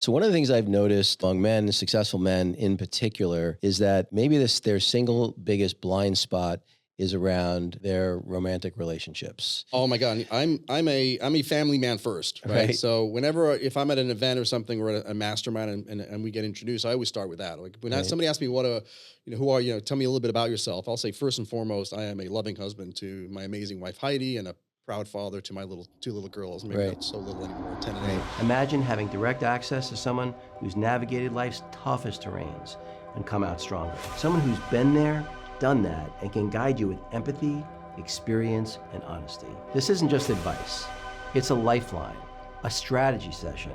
So one of the things I've noticed among men, successful men in particular, is that maybe their single biggest blind spot is around their romantic relationships. Oh my God, I'm a family man first, right? Right. So if I'm at an event or something or a mastermind and we get introduced, I always start with that. Like when Right. somebody asks me who are you? Tell me a little bit about yourself. I'll say first and foremost, I am a loving husband to my amazing wife Heidi and a proud father to my two little girls. Maybe Right. not so little anymore, 10 and 8. Right. Imagine having direct access to someone who's navigated life's toughest terrains and come out stronger. Someone who's been there, done that, and can guide you with empathy, experience, and honesty. This isn't just advice. It's a lifeline, a strategy session,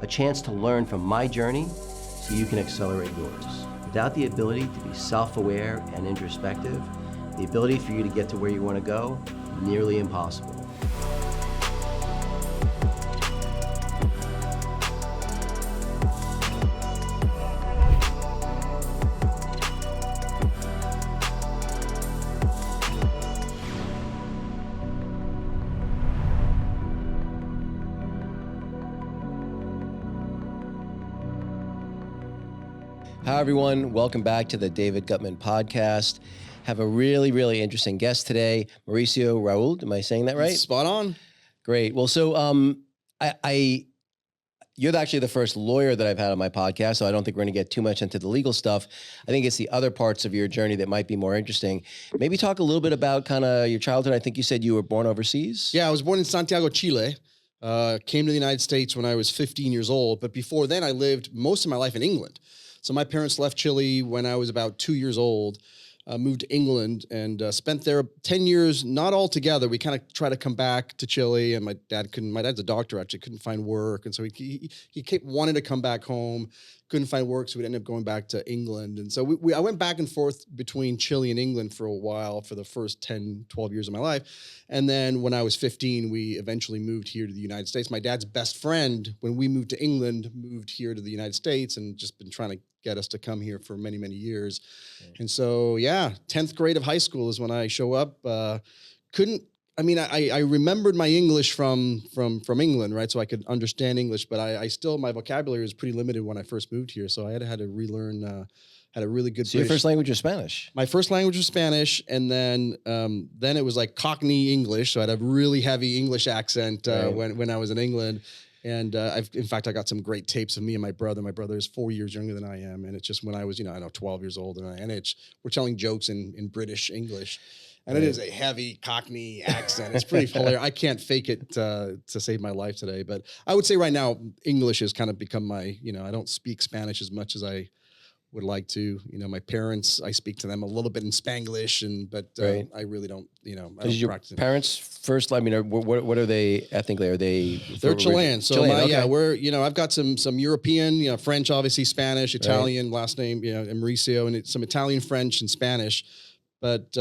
a chance to learn from my journey so you can accelerate yours. Without the ability to be self-aware and introspective, the ability for you to get to where you want to go, nearly impossible. Hi, everyone. Welcome back to the David Guttman podcast. Have a really, really interesting guest today, Mauricio Rauld. Am I saying that right? Spot on. Great. Well, so you're actually the first lawyer that I've had on my podcast, so I don't think we're going to get too much into the legal stuff. I think it's the other parts of your journey that might be more interesting. Maybe talk a little bit about kind of your childhood. I think you said you were born overseas. Yeah, I was born in Santiago, Chile. Came to the United States when I was 15 years old, but before then I lived most of my life in England. So my parents left Chile when I was about 2 years old, moved to England and spent there 10 years, not all together. We kind of tried to come back to Chile and my dad's a doctor, actually couldn't find work. And so he kept wanting to come back home, couldn't find work. So we'd end up going back to England. And so I went back and forth between Chile and England for a while for the first 10, 12 years of my life. And then when I was 15, we eventually moved here to the United States. My dad's best friend, when we moved to England, moved here to the United States and just been trying to get us to come here for many, many years. Okay. And so, 10th grade of high school is when I show up. I remembered my English from England, right? So I could understand English, but my vocabulary was pretty limited when I first moved here. So I had to relearn, had a really good So your first language was Spanish? My first language was Spanish. And then it was like Cockney English. So I had a really heavy English accent when I was in England. And I got some great tapes of me and my brother. My brother is 4 years younger than I am. And it's just when I was, 12 years old we're telling jokes in British English. And It is a heavy Cockney accent. It's pretty hilarious. I can't fake it to save my life today. But I would say right now, English has kind of become my, I don't speak Spanish as much as I would like to. My parents, I speak to them a little bit in Spanglish, but I really don't, I don't practice it. Parents first, what are they ethnically? Are they? They're Chilean. So okay. I've got some European, French, obviously Spanish, Italian, last name, Mauricio, and some Italian, French, and Spanish. But,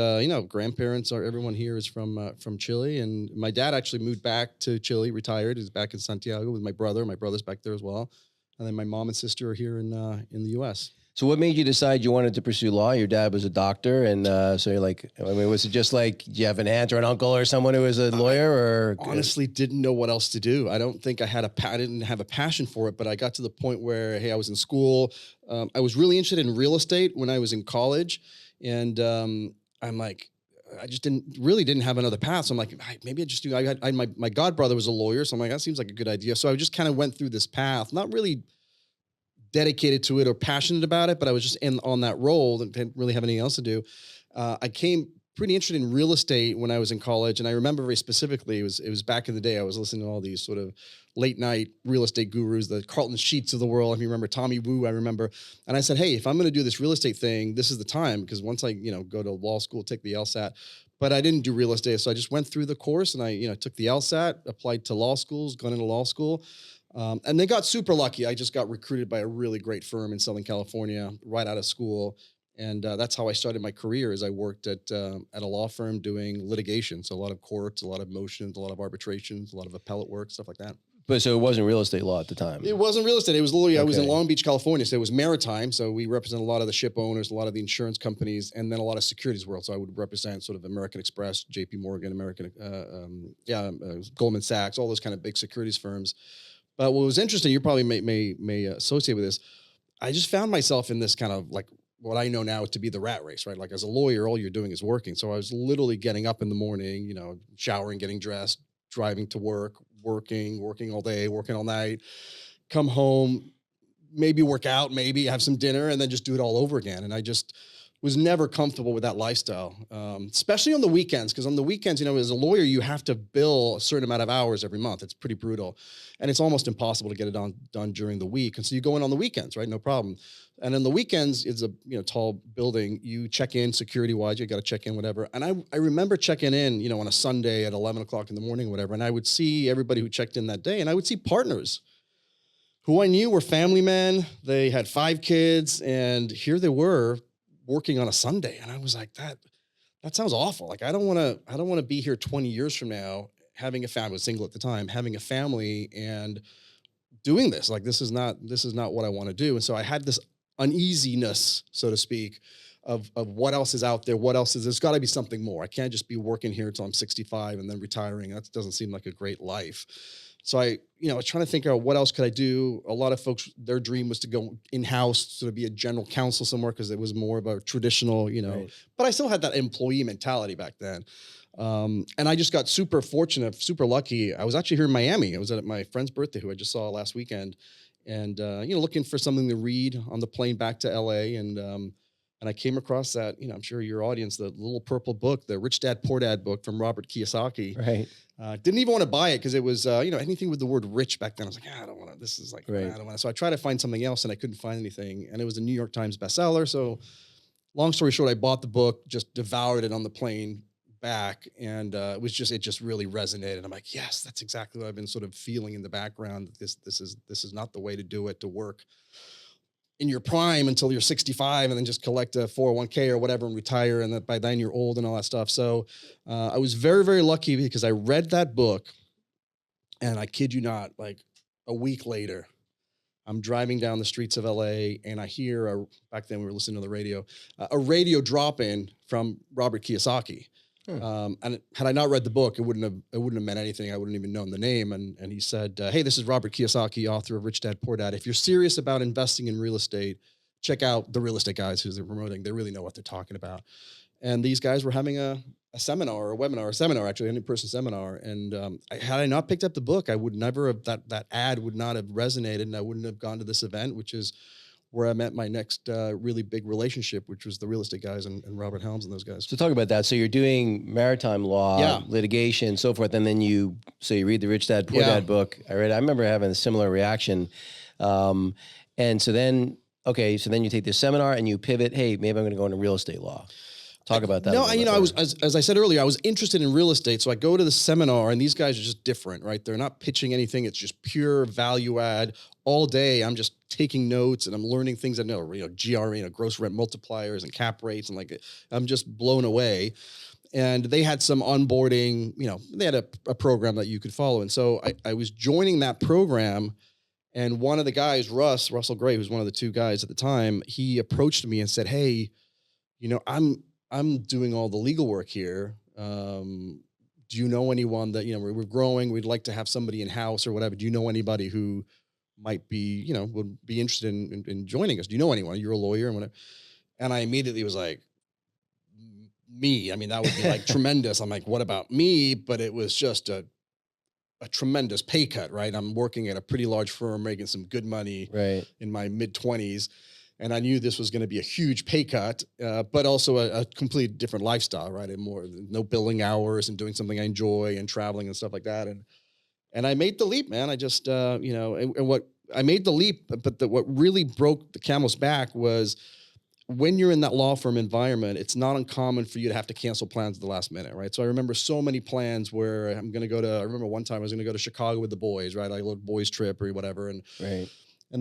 grandparents everyone here is from Chile. And my dad actually moved back to Chile, retired. He's back in Santiago with my brother. My brother's back there as well. And then my mom and sister are here in the U.S. So what made you decide you wanted to pursue law? Your dad was a doctor. And so you're like, was it just like, do you have an aunt or an uncle or someone who was a lawyer? Or honestly didn't know what else to do. I don't think I didn't have a passion for it, but I got to the point where, I was in school. I was really interested in real estate when I was in college. And I'm like, I just didn't have another path. So I'm like, maybe I just do. My godbrother was a lawyer. So I'm like, that seems like a good idea. So I just kind of went through this path, not really dedicated to it or passionate about it, but I was just on that role and didn't really have anything else to do. I came pretty interested in real estate when I was in college. And I remember very specifically, it was back in the day, I was listening to all these sort of late night real estate gurus, the Carlton Sheets of the world. If you remember Tommy Wu, I remember. And I said, hey, if I'm going to do this real estate thing, this is the time. Because once I, go to law school, take the LSAT, but I didn't do real estate. So I just went through the course and I, took the LSAT, applied to law schools, got into law school. And they got super lucky. I just got recruited by a really great firm in Southern California right out of school. And that's how I started my career. Is I worked at a law firm doing litigation. So a lot of courts, a lot of motions, a lot of arbitrations, a lot of appellate work, stuff like that. But so it wasn't real estate law at the time? It wasn't real estate. It was literally, I was in Long Beach, California. So it was maritime. So we represent a lot of the ship owners, a lot of the insurance companies, and then a lot of securities world. So I would represent sort of American Express, JP Morgan, Goldman Sachs, all those kind of big securities firms. But what was interesting, you probably may associate with this. I just found myself in this kind of like what I know now to be the rat race, right? Like as a lawyer, all you're doing is working. So I was literally getting up in the morning, showering, getting dressed, driving to work, working all day, working all night, come home, maybe work out, maybe have some dinner, and then just do it all over again. And I just was never comfortable with that lifestyle, especially on the weekends. Because on the weekends, as a lawyer, you have to bill a certain amount of hours every month. It's pretty brutal, and it's almost impossible to get it done during the week. And so you go in on the weekends, right? No problem. And on the weekends, it's a tall building. You check in security wise. You got to check in, whatever. And I remember checking in, on a Sunday at 11 o'clock in the morning, whatever. And I would see everybody who checked in that day, and I would see partners who I knew were family men. They had 5 kids, and here they were working on a Sunday. And I was like, that sounds awful. Like, I don't want to be here 20 years from now, having a family, I was single at the time, having a family and doing this. Like, this is not what I want to do. And so I had this uneasiness, so to speak, of what else is out there. There's got to be something more. I can't just be working here until I'm 65 and then retiring. That doesn't seem like a great life. So I was trying to think of what else could I do. A lot of folks, their dream was to go in-house, to be a general counsel somewhere, because it was more of a traditional, Right. but I still had that employee mentality back then. And I just got super fortunate, super lucky. I was actually here in Miami. I was at my friend's birthday, who I just saw last weekend, and looking for something to read on the plane back to LA. And I came across that, I'm sure your audience, the little purple book, the Rich Dad Poor Dad book from Robert Kiyosaki. Right. Didn't even want to buy it because it was, anything with the word rich back then. I was like, I don't want to, this is like, Right. I don't want to. So I tried to find something else and I couldn't find anything. And it was a New York Times bestseller. So long story short, I bought the book, just devoured it on the plane back. And it just really resonated. I'm like, yes, that's exactly what I've been sort of feeling in the background. This is not the way to do it, to work in your prime until you're 65 and then just collect a 401k or whatever and retire. And that by then you're old and all that stuff. So I was very, very lucky because I read that book, and I kid you not, like a week later, I'm driving down the streets of LA and I hear back then we were listening to the radio, a radio drop in from Robert Kiyosaki. And had I not read the book, it wouldn't have meant anything. I wouldn't even known the name. And he said, hey, this is Robert Kiyosaki, author of Rich Dad Poor Dad. If you're serious about investing in real estate, check out the Real Estate Guys who they're promoting. They really know what they're talking about. And these guys were having a seminar or a webinar, actually, an in-person seminar. And had I not picked up the book, I would never have, that ad would not have resonated, and I wouldn't have gone to this event, which is where I met my next really big relationship, which was the Real Estate Guys and Robert Helms and those guys. So talk about that. So you're doing maritime law, litigation, so forth, and then you read the Rich Dad Poor Dad book. I remember having a similar reaction. And so then you take this seminar and you pivot. Hey, maybe I'm going to go into real estate law. Talk about that. No, I was, as I said earlier, I was interested in real estate. So I go to the seminar, and these guys are just different, right? They're not pitching anything. It's just pure value add all day. I'm just taking notes and I'm learning things I know, GRE, gross rent multipliers and cap rates. And I'm just blown away. And they had some onboarding, they had a program that you could follow. And so I was joining that program. And one of the guys, Russell Gray, who's one of the 2 guys at the time, he approached me and said, hey, I'm doing all the legal work here. Do you know anyone that, we're growing, we'd like to have somebody in-house or whatever. Do you know anybody who might be, would be interested in joining us? Do you know anyone? You're a lawyer and whatever. And I immediately was like, me. I mean, that would be like tremendous. I'm like, what about me? But it was just a tremendous pay cut, right? I'm working at a pretty large firm, making some good money in my mid-20s. And I knew this was going to be a huge pay cut, but also a complete different lifestyle, right? And no billing hours and doing something I enjoy and traveling and stuff like that. And I made the leap, man. I just, I made the leap, but what really broke the camel's back was when you're in that law firm environment, it's not uncommon for you to have to cancel plans at the last minute, right? So I remember so many plans where I remember one time I was going to go to Chicago with the boys, right? I looked boys trip or whatever. And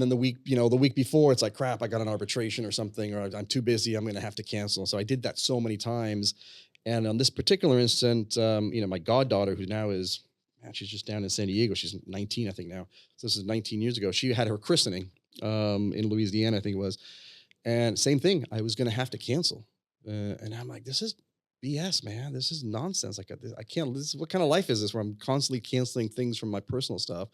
then the week before, it's like, crap, I got an arbitration or something, or I'm too busy, I'm going to have to cancel. So I did that so many times. And on this particular instant, my goddaughter, who now is, she's just down in San Diego. She's 19, I think now. So this is 19 years ago. She had her christening in Louisiana, I think it was. And same thing, I was going to have to cancel. And I'm like, this is BS, man. This is nonsense. Like, I can't, what kind of life is this where I'm constantly canceling things from my personal stuff?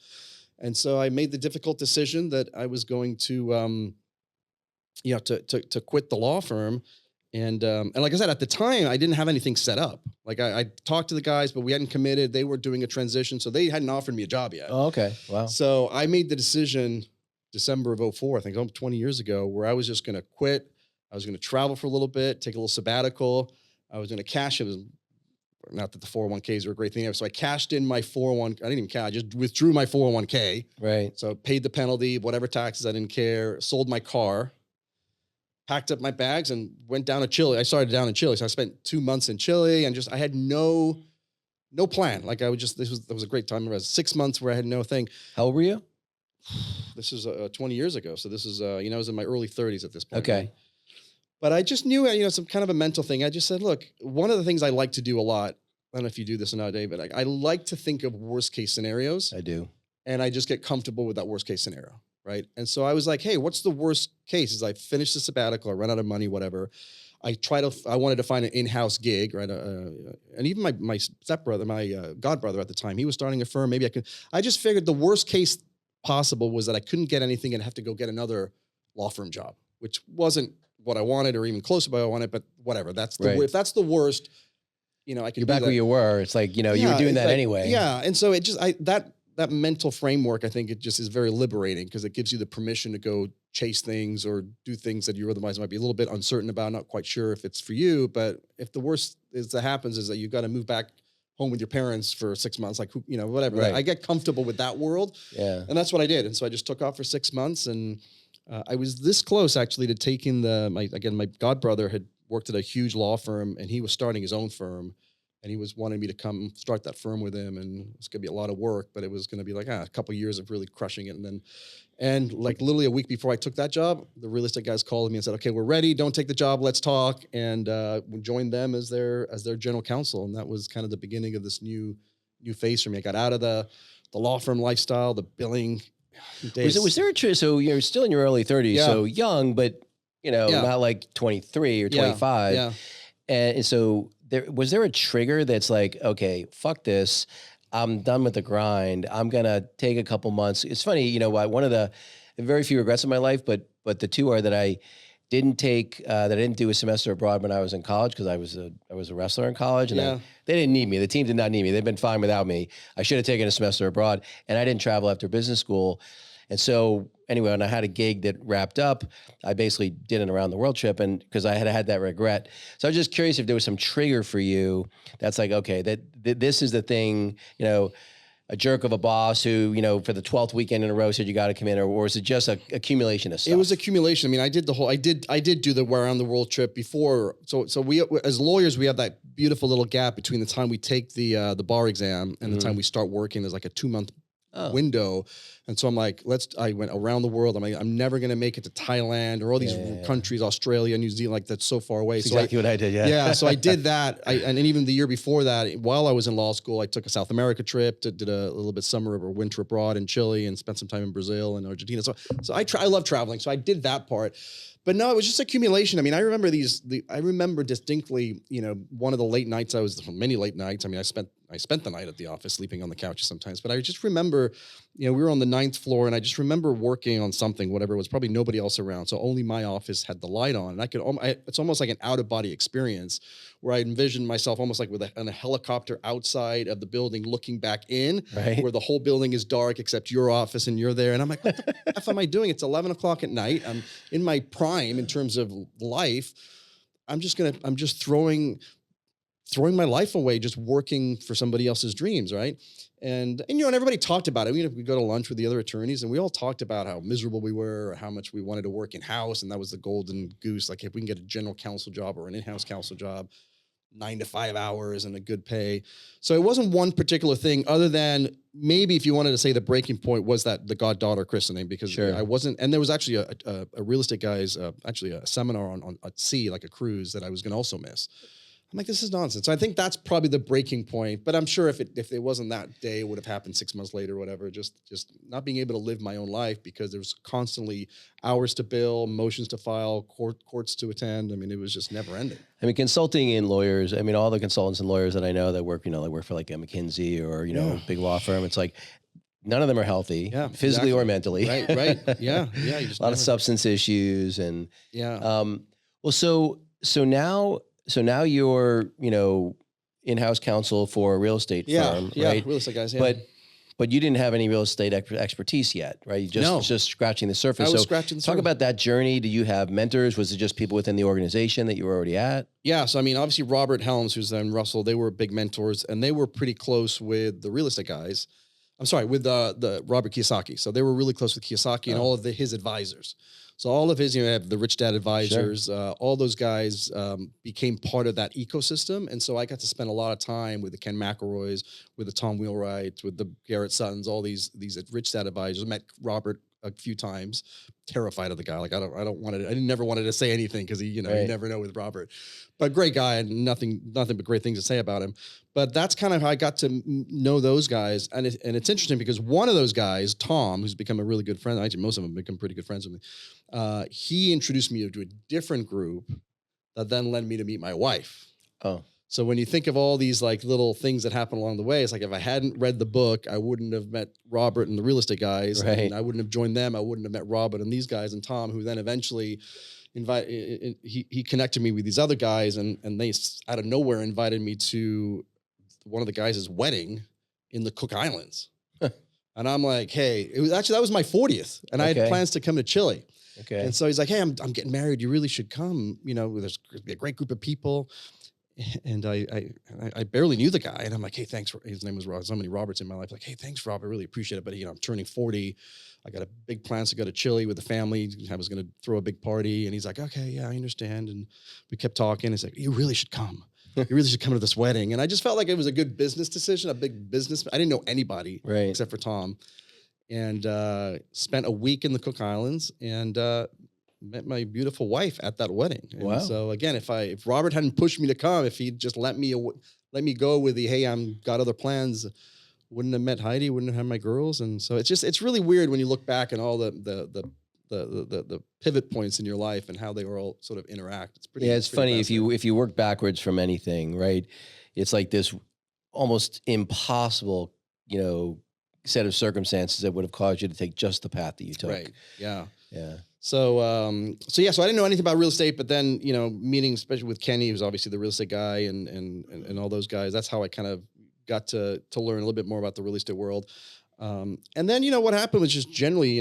And so I made the difficult decision that I was going to, to quit the law firm. And like I said, at the time, I didn't have anything set up. Like I talked to the guys, but we hadn't committed. They were doing a transition, so they hadn't offered me a job yet. Oh, okay. Wow. So I made the decision December of 2004, I think almost 20 years ago, where I was just going to quit. I was going to travel for a little bit, take a little sabbatical. I was going to cash it. Not that the 401ks were a great thing. So I cashed in my 401. I didn't even cash. I just withdrew my 401k. Right. So paid the penalty, whatever taxes, I didn't care. Sold my car, packed up my bags, and went down to Chile. I started down in Chile. So I spent 2 months in Chile, and I had no plan. Like that was a great time. It was 6 months where I had no thing. How old were you? This is 20 years ago. So this is, I was in my early 30s at this point. Okay. Right? But I just knew, some kind of a mental thing. I just said, look, one of the things I like to do a lot, I don't know if you do this nowadays, but I like to think of worst case scenarios. I do. And I just get comfortable with that worst case scenario, right? And so I was like, hey, what's the worst case? Is I finish the sabbatical, I run out of money, whatever. I wanted to find an in-house gig, right? And even my stepbrother, my godbrother at the time, he was starting a firm. Maybe I just figured the worst case possible was that I couldn't get anything and have to go get another law firm job, which wasn't what I wanted or even close to what I wanted, but whatever. If that's the worst, I can You're back where you were. It's like, you were doing that anyway. Yeah. And so that mental framework, I think it just is very liberating because it gives you the permission to go chase things or do things that you otherwise might be a little bit uncertain about, not quite sure if it's for you. But if the worst that happens is that you've got to move back home with your parents for 6 months, like, whatever. Right. I get comfortable with that world. Yeah. And that's what I did. And so I just took off for 6 months, and I was this close actually to taking my godbrother had worked at a huge law firm, and he was starting his own firm, and he was wanting me to come start that firm with him. And it's going to be a lot of work, but it was going to be like a couple of years of really crushing it. And like literally a week before I took that job, the real estate guys called me and said, okay, we're ready. Don't take the job. Let's talk. And we joined them as their general counsel. And that was kind of the beginning of this new phase for me. I got out of the law firm lifestyle, the billing days. Was there so you're still in your early 30s, so young, but not like 23 or 25. Yeah. And so was there a trigger that's like, okay, fuck this, I'm done with the grind, I'm gonna take a couple months. It's funny, one of the very few regrets in my life, but the two are that I didn't do a semester abroad when I was in college, because I was a wrestler in college, and they didn't need me. The team did not need me. They've been fine without me. I should have taken a semester abroad, and I didn't travel after business school. And so anyway, when I had a gig that wrapped up, I basically did an around the world trip, and because I had that regret. So I was just curious if there was some trigger for you that's like, okay, that this is the thing, a jerk of a boss who, for the 12th weekend in a row said you got to come in, or is it just a accumulation of stuff? It was accumulation. I mean, I did do the around the world trip before. So we, as lawyers, we have that beautiful little gap between the time we take the bar exam and the time we start working. There's like a 2-month window. And so I'm like, I went around the world. I'm like, I'm never going to make it to Thailand or all these countries, Australia, New Zealand, like that's so far away. That's exactly what I did. Yeah. Yeah. So I did that. And even the year before that, while I was in law school, I took a South America trip, did a little bit summer or winter abroad in Chile, and spent some time in Brazil and Argentina. So I love traveling. So I did that part. But no, it was just accumulation. I mean, I remember I remember distinctly, one of the late nights many late nights. I mean, I spent the night at the office sleeping on the couch sometimes, but I just remember, we were on the 9th floor, and I just remember working on something, whatever it was, probably nobody else around. So only my office had the light on, and it's almost like an out of body experience where I envisioned myself almost like on a helicopter outside of the building, looking back in, where the whole building is dark except your office and you're there. And I'm like, what the F am I doing? It's 11 o'clock at night. I'm in my prime in terms of life. I'm just throwing my life away, just working for somebody else's dreams. Right. And everybody talked about it. We go to lunch with the other attorneys, and we all talked about how miserable we were, or how much we wanted to work in-house. And that was the golden goose. Like, if we can get a general counsel job or an in-house counsel job, 9 to 5 hours and a good pay. So it wasn't one particular thing, other than maybe, if you wanted to say, the breaking point was that the goddaughter christening, because I wasn't, and there was actually a real estate guy's, actually a seminar on at sea, like a cruise, that I was going to also miss. I'm like, this is nonsense. So I think that's probably the breaking point. But I'm sure if it wasn't that day, it would have happened 6 months later or whatever. Just not being able to live my own life, because there was constantly hours to bill, motions to file, courts to attend. I mean, it was just never ending. I mean, consulting in lawyers, I mean, all the consultants and lawyers that I know that work, like work for like a McKinsey or, big law firm, it's like None of them are healthy, Yeah, physically or mentally. Right, right. Yeah, yeah. You just A lot of never- substance issues and Yeah. well, so now you're in-house counsel for a real estate firm, Yeah, right? real estate guys. Yeah. But you didn't have any real estate expertise yet, right? You No. just scratching the surface. I was So scratching the talk surface. about that journey. Do you have mentors? Was it just people within the organization that you were already at? Yeah, so I mean, obviously Robert Helms, who's then Russell, they were big mentors, and they were pretty close with the real estate guys. I'm sorry, with the Robert Kiyosaki. So they were really close with Kiyosaki and all of his advisors. So all of his, have the Rich Dad advisors, all those guys became part of that ecosystem. And so I got to spend a lot of time with the Ken McElroys, with the Tom Wheelwrights, with the Garrett Suttons, all these Rich Dad advisors. I met Robert a few times, terrified of the guy. Like I never wanted to say anything because you never know with Robert, but great guy and nothing but great things to say about him. But that's kind of how I got to know those guys. And it's interesting because one of those guys, Tom, who's become a really good friend, actually most of them have become pretty good friends with me. He introduced me to a different group that then led me to meet my wife. Oh, So when you think of all these like little things that happen along the way, it's like if I hadn't read the book, I wouldn't have met Robert and the real estate guys, Right. and I wouldn't have joined them. I wouldn't have met Robert and these guys and Tom, who then eventually he connected me with these other guys, and they out of nowhere invited me to one of the guys' wedding in the Cook Islands. And I'm like, hey, that was my 40th, and I had plans to come to Chile. okay. And so he's like, hey, I'm getting married. You really should come. There's a great group of people. And I barely knew the guy, and I'm like, hey, thanks. His name was Robert. So many Roberts in my life. Like, hey, thanks, Robert. I really appreciate it. But I'm turning 40. I got a big plans to go to Chile with the family. I was going to throw a big party, and he's like, okay, yeah, I understand. And we kept talking. He's like, you really should come. You really should come to this wedding. And I just felt like it was a good business decision, a big business. I didn't know anybody except for Tom, and spent a week in the Cook Islands and. Met my beautiful wife at that wedding. And wow. So again, if Robert hadn't pushed me to come, if he'd just let me go with the, hey, I'm got other plans, wouldn't have met Heidi, wouldn't have had my girls. And so it's really weird when you look back and all the pivot points in your life and how they all sort of interact. It's pretty. Yeah, it's funny if you work backwards from anything, right? It's like this almost impossible, set of circumstances that would have caused you to take just the path that you took. Right. Yeah. Yeah. So I didn't know anything about real estate, but then, meeting, especially with Kenny, who's obviously the real estate guy and all those guys, that's how I kind of got to learn a little bit more about the real estate world. And then, what happened was just generally,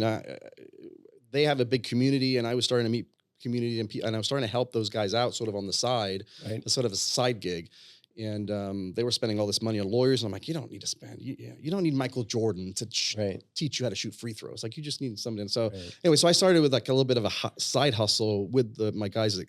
they have a big community, and I was starting to meet community and I was starting to help those guys out sort of on the side, as sort of a side gig. And they were spending all this money on lawyers. And I'm like, you don't need to spend. You don't need Michael Jordan to teach you how to shoot free throws. Like, you just need something. And so anyway, so I started with like a little bit of a side hustle with my guys'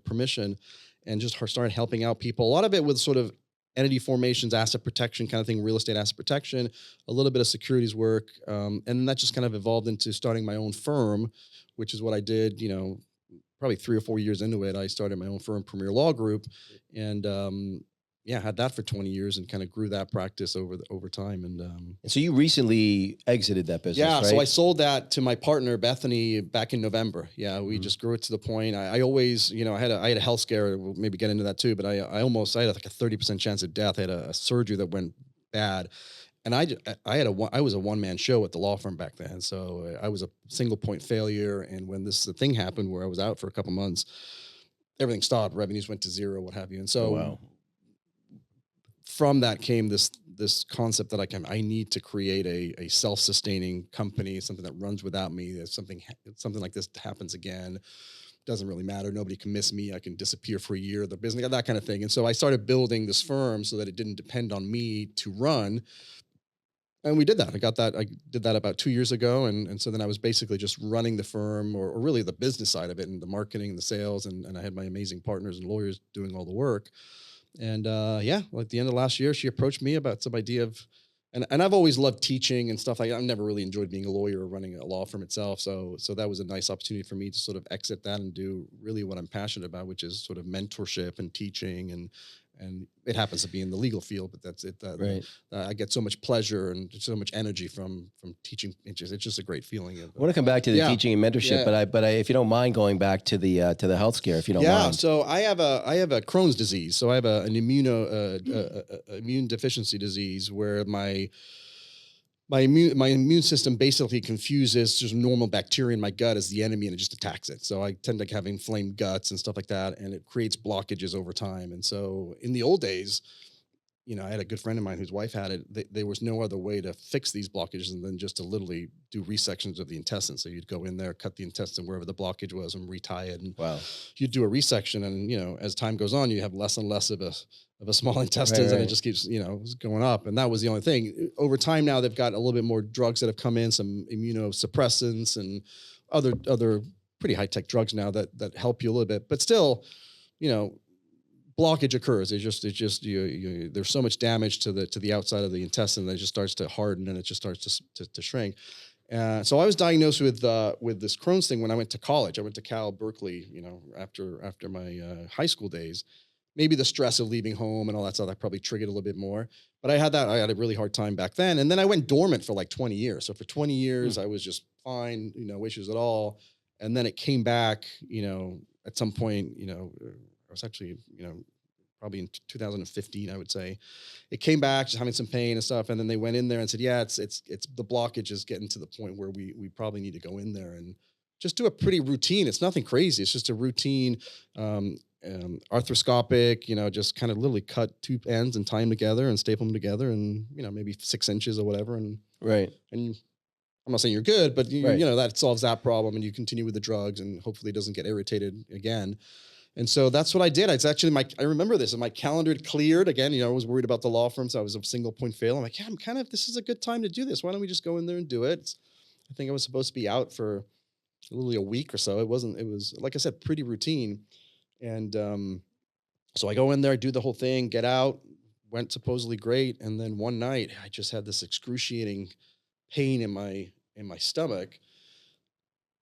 permission, and just started helping out people. A lot of it with sort of entity formations, asset protection kind of thing, real estate asset protection, a little bit of securities work. And then that just kind of evolved into starting my own firm, which is what I did, probably 3 or 4 years into it. I started my own firm, Premier Law Group. And, had that for 20 years and kind of grew that practice over time. And so you recently exited that business, right? So I sold that to my partner, Bethany, back in November. Yeah, we just grew it to the point. I always, I had a health scare. We'll maybe get into that too, but I had like a 30% chance of death. I had a surgery that went bad. And I was a one-man show at the law firm back then. So I was a single point failure. And when this thing happened where I was out for a couple months, everything stopped. Revenues went to zero, what have you. And so from that came this concept that I need to create a self-sustaining company, something that runs without me. There's something like this happens again, doesn't really matter. Nobody can miss me. I can disappear for a year. The business, that kind of thing. And so I started building this firm so that it didn't depend on me to run. And we did that. I did that about 2 years ago. And so then I was basically just running the firm, or really the business side of it, and the marketing and the sales. And I had my amazing partners and lawyers doing all the work. And at the end of last year, she approached me about some idea of, and I've always loved teaching and stuff like that. I've never really enjoyed being a lawyer or running a law firm itself. So that was a nice opportunity for me to sort of exit that and do really what I'm passionate about, which is sort of mentorship and teaching. And it happens to be in the legal field, but that's it. I get so much pleasure and so much energy from teaching. It's just a great feeling. I want to come back to the teaching and mentorship, but if you don't mind going back to the health scare, if you don't mind. Yeah. So I have a Crohn's disease. So I have an immune deficiency disease where my my immune system basically confuses just normal bacteria in my gut as the enemy, and it just attacks it. So I tend to have inflamed guts and stuff like that, and it creates blockages over time. And so in the old days, I had a good friend of mine whose wife had it. There was no other way to fix these blockages than just to literally do resections of the intestine. So you'd go in there, cut the intestine wherever the blockage was, and retie it. And Wow. you'd do a resection, and as time goes on, you have less and less of a small intestines, and it just keeps going up. And that was the only thing. Over time, now they've got a little bit more drugs that have come in, some immunosuppressants and other pretty high tech drugs now that help you a little bit. But still, blockage occurs. It's just there's so much damage to the outside of the intestine that it just starts to harden, and it just starts to shrink. So I was diagnosed with this Crohn's thing when I went to college. I went to Cal Berkeley, after my high school days. Maybe the stress of leaving home and all that stuff that probably triggered a little bit more. But I had a really hard time back then. And then I went dormant for like 20 years. So for 20 years, I was just fine, no issues at all. And then it came back, at some point, I was actually, probably in 2015, I would say. It came back, just having some pain and stuff. And then they went in there and said, yeah, it's the blockage is getting to the point where we probably need to go in there and just do a pretty routine. It's nothing crazy. It's just a routine, arthroscopic, just kind of literally cut two ends and tie them together and staple them together, and, maybe 6 inches or whatever. And Right. And I'm not saying you're good, but Right. that solves that problem, and you continue with the drugs, and hopefully it doesn't get irritated again. And so that's what I did. It's actually I remember this, and my calendar had cleared again. I was worried about the law firm, so I was a single point fail. I'm like, yeah, this is a good time to do this. Why don't we just go in there and do it? I think I was supposed to be out for literally a week or so. It was, like I said, pretty routine. And so I go in there, do the whole thing, get out, went supposedly great. And then one night I just had this excruciating pain in my stomach,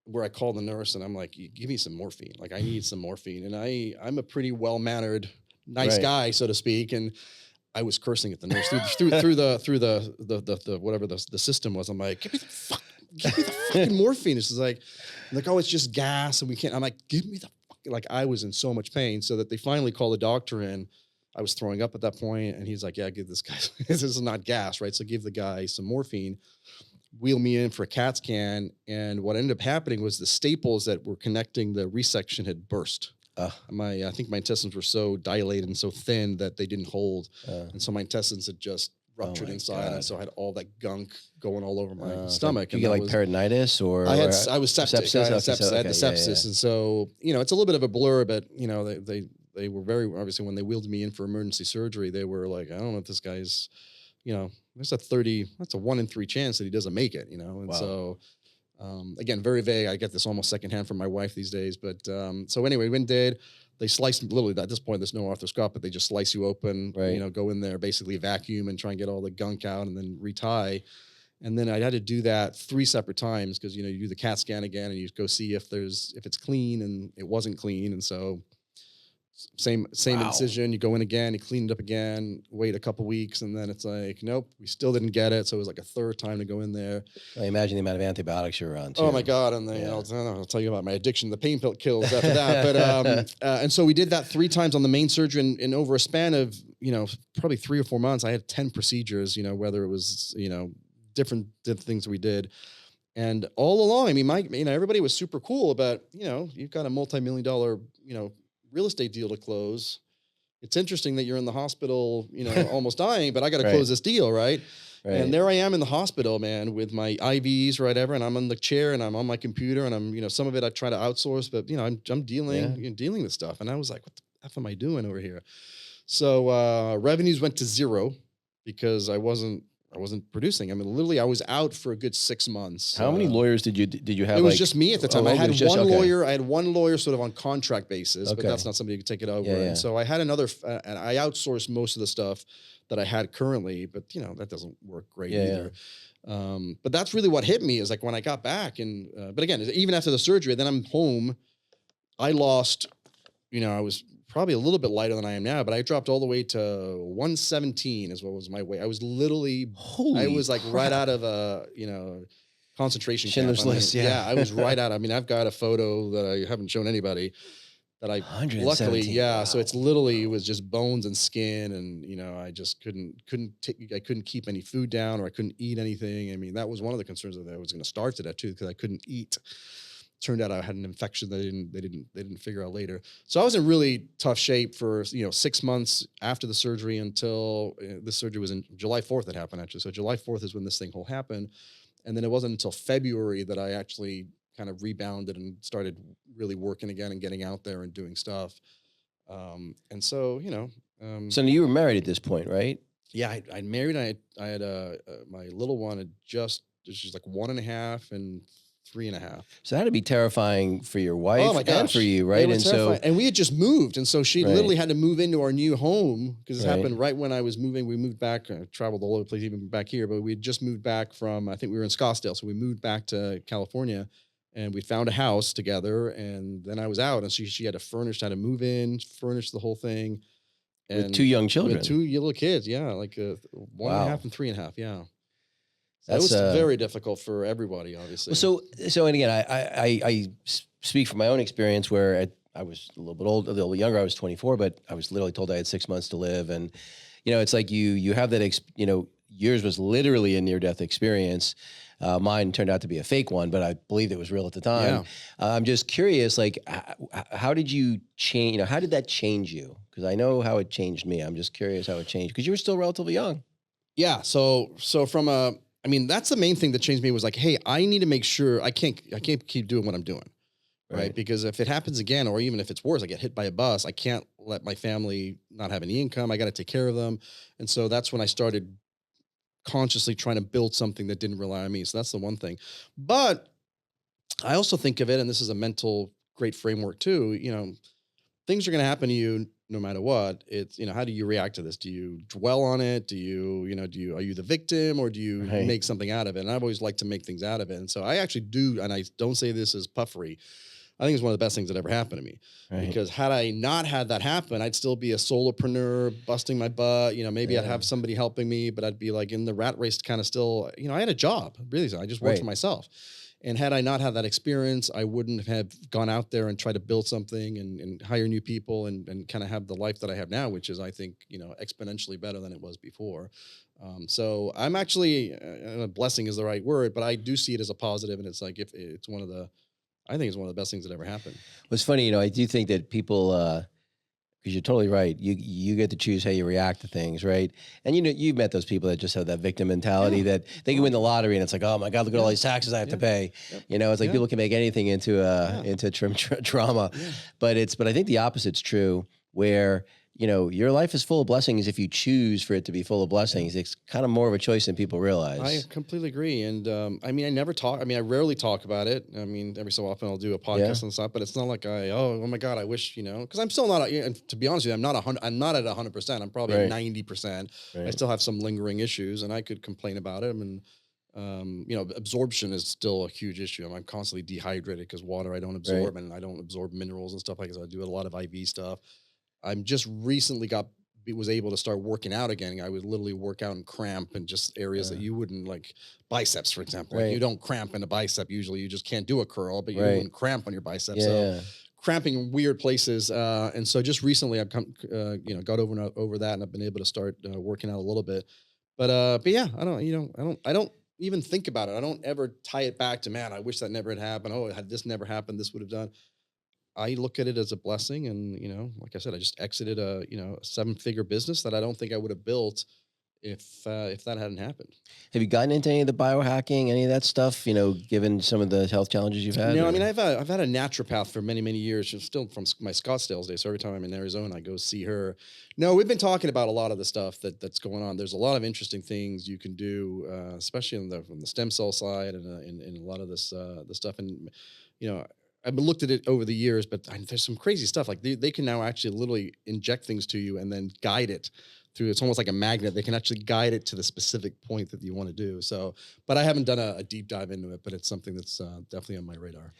where I called the nurse and I'm like, give me some morphine. Like, I need some morphine. And I'm a pretty well-mannered, nice guy, so to speak. And I was cursing at the nurse through the whatever the system was. I'm like, give me the fucking morphine. It's like, oh, it's just gas and we can't. I'm like, give me the fucking, like, I was in so much pain, so that they finally called the doctor in. I was throwing up at that point, and he's like, yeah, give this guy, this is not gas, right? So give the guy some morphine, wheel me in for a CAT scan. And what ended up happening was the staples that were connecting the resection had burst. I think my intestines were so dilated and so thin that they didn't hold. And so my intestines had just ruptured inside. God. And so I had all that gunk going all over my stomach. Did you get like peritonitis or? I was septic. Sepsis? I had the sepsis. And so, it's a little bit of a blur, but they were very, obviously when they wheeled me in for emergency surgery, they were like, I don't know if this guy's, that's a 1 in 3 chance that he doesn't make it, and wow. So, again, very vague. I get this almost secondhand from my wife these days, but, so anyway, they sliced, literally at this point, there's no arthroscope, but they just slice you open, go in there, basically vacuum and try and get all the gunk out and then retie. And then I had to do that 3 separate times, because, you do the CAT scan again and you go see if it's clean, and it wasn't clean. And so same wow. incision, you go in again, you clean it up again, wait a couple weeks, and then it's like, nope, we still didn't get it. So it was like a third time to go in there. I imagine the amount of antibiotics you're on too. Oh my God. And then I'll tell you about my addiction, the pain pill kills after that. But, and so we did that 3 times on the main surgery, and over a span of, probably 3 or 4 months, I had 10 procedures, whether it was, different things we did. And all along, I mean, everybody was super cool about, you've got a multi-million-dollar, real estate deal to close. It's interesting that you're in the hospital, almost dying, but I got to close this deal, right? And there I am in the hospital, man, with my IVs or whatever, and I'm on the chair and I'm on my computer, and I'm, some of it I try to outsource, but I'm dealing with stuff. And I was like, what the F am I doing over here? So revenues went to 0 because I wasn't producing. I mean, literally, I was out for a good 6 months. How many lawyers did you have? It was just me at the time. I had one lawyer. I had one lawyer sort of on contract basis, but that's not somebody who could take it over. And so I had another, and I outsourced most of the stuff that I had currently, but that doesn't work great either. But that's really what hit me, is like when I got back, and but again, even after the surgery, then I'm home. I lost, I was probably a little bit lighter than I am now, but I dropped all the way to 117 is what was my weight. I was literally, right out of a, concentration camp. Schindler's List, I was right out. I mean, I've got a photo that I haven't shown anybody that I 117. luckily, yeah. Wow. So it's literally, it was just bones and skin, and I just I couldn't keep any food down, or I couldn't eat anything. I mean, that was one of the concerns that I was going to starve to death too, because I couldn't eat. Turned out I had an infection that they didn't figure out later. So I was in really tough shape for 6 months after the surgery, until this surgery was in July 4th. It happened, actually. So July 4th is when this thing will happen. And then it wasn't until February that I actually kind of rebounded and started really working again and getting out there and doing stuff. And so, So you were married at this point, right? yeah, I married. I had my little one had she's like 1.5 and 3.5. So that had to be terrifying for your wife Oh my and gosh, for you, it right? was And terrifying. And we had just moved, and so she Right. literally had to move into our new home, because this Right. happened right when I was moving. We moved back, traveled all over the place, even back here. But we had just moved back from, I think we were in Scottsdale, so we moved back to California, and we found a house together. And then I was out, and she had had to move in, furnish the whole thing, and with 2 young children. with 2 little kids, yeah, like 1.5 and 3.5, yeah. That That's was very difficult for everybody, obviously. Well, so, and again, I speak from my own experience, where I was a little bit old, a little younger. I was 24, but I was literally told I had 6 months to live, and it's like you have that. Yours was literally a near-death experience. Mine turned out to be a fake one, but I believed it was real at the time. I'm just curious, like, how did you change? How did that change you? Because I know how it changed me. I'm just curious how it changed, because you were still relatively young. Yeah. So I mean, that's the main thing that changed me, was like, hey, I need to make sure I can't keep doing what I'm doing. Right. Because if it happens again, or even if it's worse, I get hit by a bus, I can't let my family not have any income. I got to take care of them. And so that's when I started consciously trying to build something that didn't rely on me. So that's the one thing. But I also think of it, and this is a mental great framework too, things are going to happen to you no matter what. It's, how do you react to this? Do you dwell on it? Are you the victim, or do you Right. make something out of it? And I've always liked to make things out of it. And so I actually do, and I don't say this as puffery, I think it's one of the best things that ever happened to me. Right. Because had I not had that happen, I'd still be a solopreneur, busting my butt. Maybe I'd have somebody helping me, but I'd be like in the rat race, kind of still, I had a job, really. So I just worked for myself. And had I not had that experience, I wouldn't have gone out there and tried to build something and hire new people and kind of have the life that I have now, which is, I think, exponentially better than it was before. So I'm actually, blessing is the right word, but I do see it as a positive. And it's like, if it's I think it's one of the best things that ever happened. What's funny, I do think that people, because you're totally right. You get to choose how you react to things, right? And you've met those people that just have that victim mentality, that they can win the lottery and it's like, oh my God, look at all these taxes I have to pay. It's like people can make anything into drama. Yeah. But I think the opposite's true, where your life is full of blessings if you choose for it to be full of blessings. It's kind of more of a choice than people realize. I completely agree. And I rarely talk about it. I mean, every so often I'll do a podcast and stuff, but it's not like oh my God, I wish, because I'm still not, and to be honest with you, I'm not at 100%. I'm probably at 90%. I still have some lingering issues, and I could complain about them. And absorption is still a huge issue. I'm constantly dehydrated because water I don't absorb, and I don't absorb minerals and stuff like that. So I do a lot of IV stuff. I'm just recently was able to start working out again. I would literally work out and cramp in just areas that you wouldn't, like biceps, for example. Like you don't cramp in a bicep usually. You just can't do a curl, but you wouldn't cramp on your bicep. So cramping in weird places. And so just recently I've got over that, and I've been able to start working out a little bit. But yeah, I don't even think about it. I don't ever tie it back to, man, I wish that never had happened. Oh, had this never happened, this would have done. I look at it as a blessing, and like I said, I just exited a 7-figure business that I don't think I would have built if that hadn't happened. Have you gotten into any of the biohacking, any of that stuff? Given some of the health challenges you've had. No, I mean, I've had a naturopath for many years. She's still from my Scottsdale days. So every time I'm in Arizona, I go see her. No, we've been talking about a lot of the stuff that's going on. There's a lot of interesting things you can do, especially from the stem cell side and in a lot of this stuff. And I've looked at it over the years, but there's some crazy stuff. Like they can now actually literally inject things to you and then guide it through. It's almost like a magnet. They can actually guide it to the specific point that you want to do. So, but I haven't done a deep dive into it, but it's something that's definitely on my radar.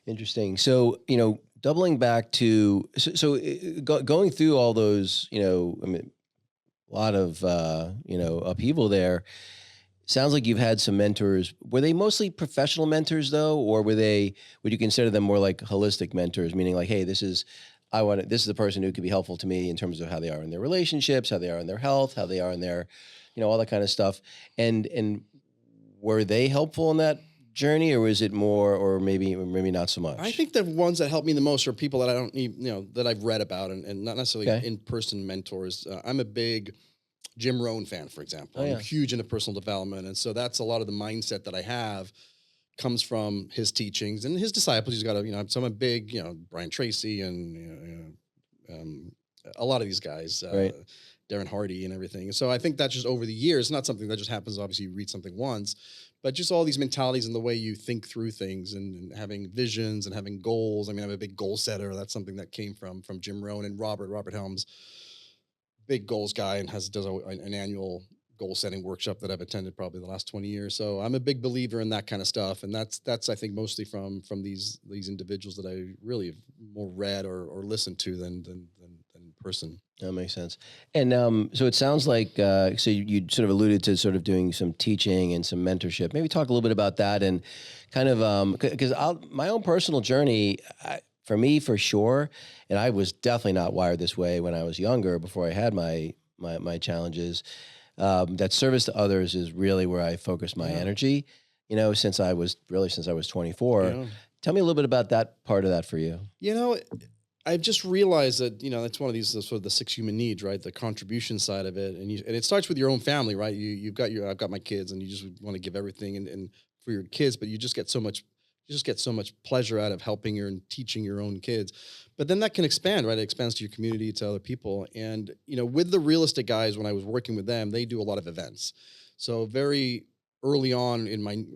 Interesting. So, doubling back to, going through all those, a lot of, upheaval there. Sounds like you've had some mentors. Were they mostly professional mentors though? Or would you consider them more like holistic mentors? Meaning like, hey, this is this is a person who could be helpful to me in terms of how they are in their relationships, how they are in their health, how they are in their, all that kind of stuff. And were they helpful in that journey, or was it more, or maybe not so much? I think the ones that help me the most are people that I don't need, that I've read about and not necessarily Okay. in-person mentors. I'm a big Jim Rohn fan, for example. I'm huge into personal development. And so that's a lot of the mindset that I have comes from his teachings and his disciples. He's got so I'm a big, Brian Tracy and, a lot of these guys, Right. Darren Hardy and everything. So I think that's just over the years, not something that just happens. Obviously you read something once, but just all these mentalities and the way you think through things and having visions and having goals. I mean, I'm a big goal setter. That's something that came from Jim Rohn and Robert Helms, big goals guy, and does an annual goal setting workshop that I've attended probably the last 20 years. So I'm a big believer in that kind of stuff. And that's I think mostly from these individuals that I really have more read or listened to than in person. That makes sense. And so it sounds like, so you sort of alluded to sort of doing some teaching and some mentorship. Maybe talk a little bit about that and kind of, because my own personal journey, for me, for sure, and I was definitely not wired this way when I was younger, before I had my challenges, that service to others is really where I focus my energy, since I was 24. Yeah. Tell me a little bit about that part of that for you. I've just realized that, it's one of these sort of the 6 human needs, right? The contribution side of it. And it starts with your own family, right? I've got my kids and you just want to give everything and for your kids, but you just get so much pleasure out of helping and teaching your own kids. But then that can expand, right? It expands to your community, to other people. And, with the real estate guys, when I was working with them, they do a lot of events. So very early on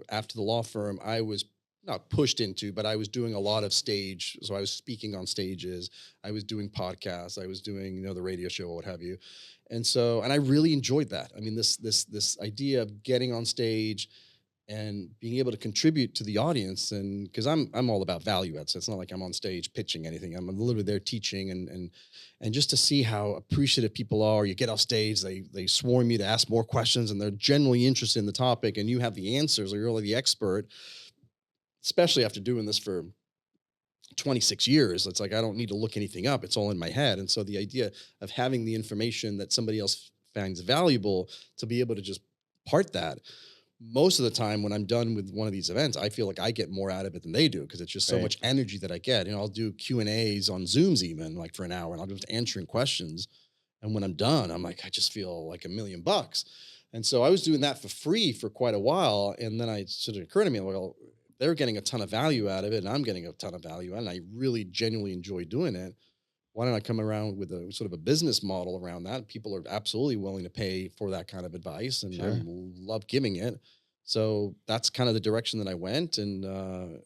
after the law firm, I was not pushed into, but I was doing a lot of stage. So I was speaking on stages. I was doing podcasts. I was doing, the radio show, what have you. And I really enjoyed that. I mean, this idea of getting on stage and being able to contribute to the audience, and because I'm all about value add, so it's not like I'm on stage pitching anything. I'm literally there teaching, and just to see how appreciative people are. You get off stage, they swarm you to ask more questions, and they're genuinely interested in the topic, and you have the answers, or you're really the expert. Especially after doing this for 26 years, it's like I don't need to look anything up. It's all in my head. And so the idea of having the information that somebody else finds valuable to be able to just part that. Most of the time when I'm done with one of these events, I feel like I get more out of it than they do because it's just so much energy that I get. I'll do Q&As on Zooms even like for an hour, and I'll just answering questions. And when I'm done, I'm like, I just feel like $1 million. And so I was doing that for free for quite a while. And then it sort of occurred to me, well, they're getting a ton of value out of it, and I'm getting a ton of value out of it, and I really genuinely enjoy doing it. Why don't I come around with a sort of a business model around that? People are absolutely willing to pay for that kind of advice, and I love giving it. So that's kind of the direction that I went, and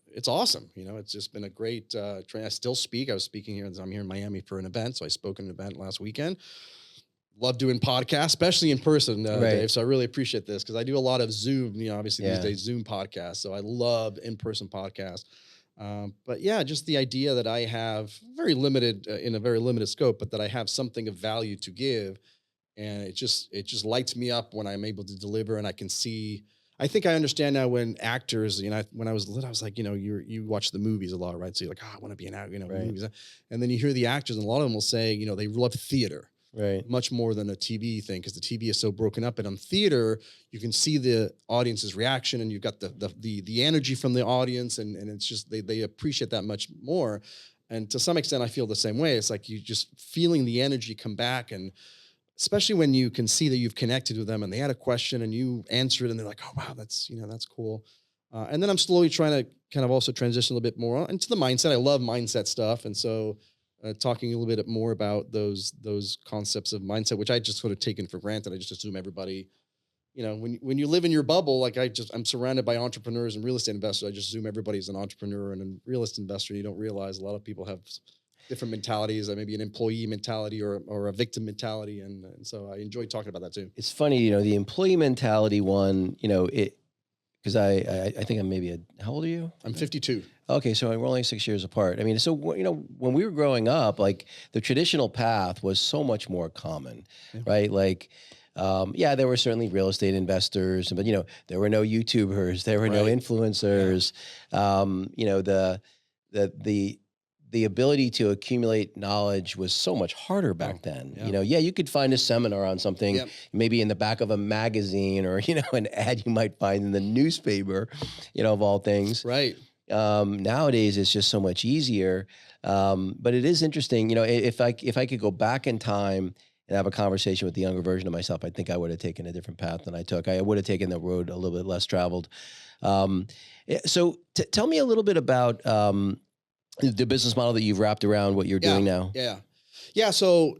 it's awesome. It's just been a great training. I still speak. I was speaking here. I'm here in Miami for an event, so I spoke at an event last weekend. Love doing podcasts, especially in person, Dave. So I really appreciate this because I do a lot of Zoom, obviously these days, Zoom podcasts. So I love in-person podcasts. But yeah, just the idea that I have very limited, in a very limited scope, but that I have something of value to give. And it just lights me up when I'm able to deliver and I can see. I think I understand now when actors, when I was little, I was like, you watch the movies a lot, right? So you're like, I want to be an actor, movies. And then you hear the actors, and a lot of them will say, they love theater. Right. Much more than a TV thing, because the TV is so broken up. And on theater, you can see the audience's reaction, and you've got the energy from the audience, and it's just they appreciate that much more. And to some extent, I feel the same way. It's like you just feeling the energy come back, and especially when you can see that you've connected with them, and they had a question, and you answer it, and they're like, "Oh wow, that's cool." And then I'm slowly trying to kind of also transition a little bit more into the mindset. I love mindset stuff, and so. Talking a little bit more about those concepts of mindset, which I just sort of taken for granted. I just assume everybody, when you live in your bubble, like I'm surrounded by entrepreneurs and real estate investors. I just assume everybody's an entrepreneur and a real estate investor. You don't realize a lot of people have different mentalities, maybe an employee mentality or a victim mentality. And so I enjoy talking about that too. It's funny, the employee mentality one, because I think I'm maybe how old are you? I'm 52. Okay, so we're only 6 years apart. I mean, so when we were growing up, like the traditional path was so much more common, right? Like, there were certainly real estate investors, but there were no YouTubers, there were no influencers. the ability to accumulate knowledge was so much harder back then. yeah. You know, yeah, you could find a seminar on something, Yep. maybe in the back of a magazine or, you know, an ad you might find in the newspaper, you know, of all things. Right. Nowadays, it's just so much easier. But it is interesting, you know, if I could go back in time and have a conversation with the younger version of myself, I think I would have taken a different path than I took. I would have taken the road a little bit less traveled. So tell me a little bit about the business model that you've wrapped around what you're doing now. Yeah. So,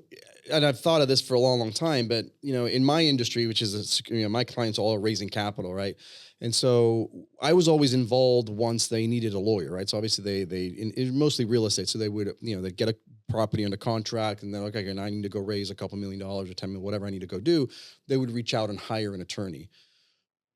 and I've thought of this for a long, long time, but you know, in my industry, which is, you know, my clients all are raising capital, right? And so I was always involved once they needed a lawyer, right? So obviously in mostly real estate. So they would, you know, they'd get a property under contract and then, okay, I need to go raise a couple $1 million or 10 million, whatever I need to go do. They would reach out and hire an attorney.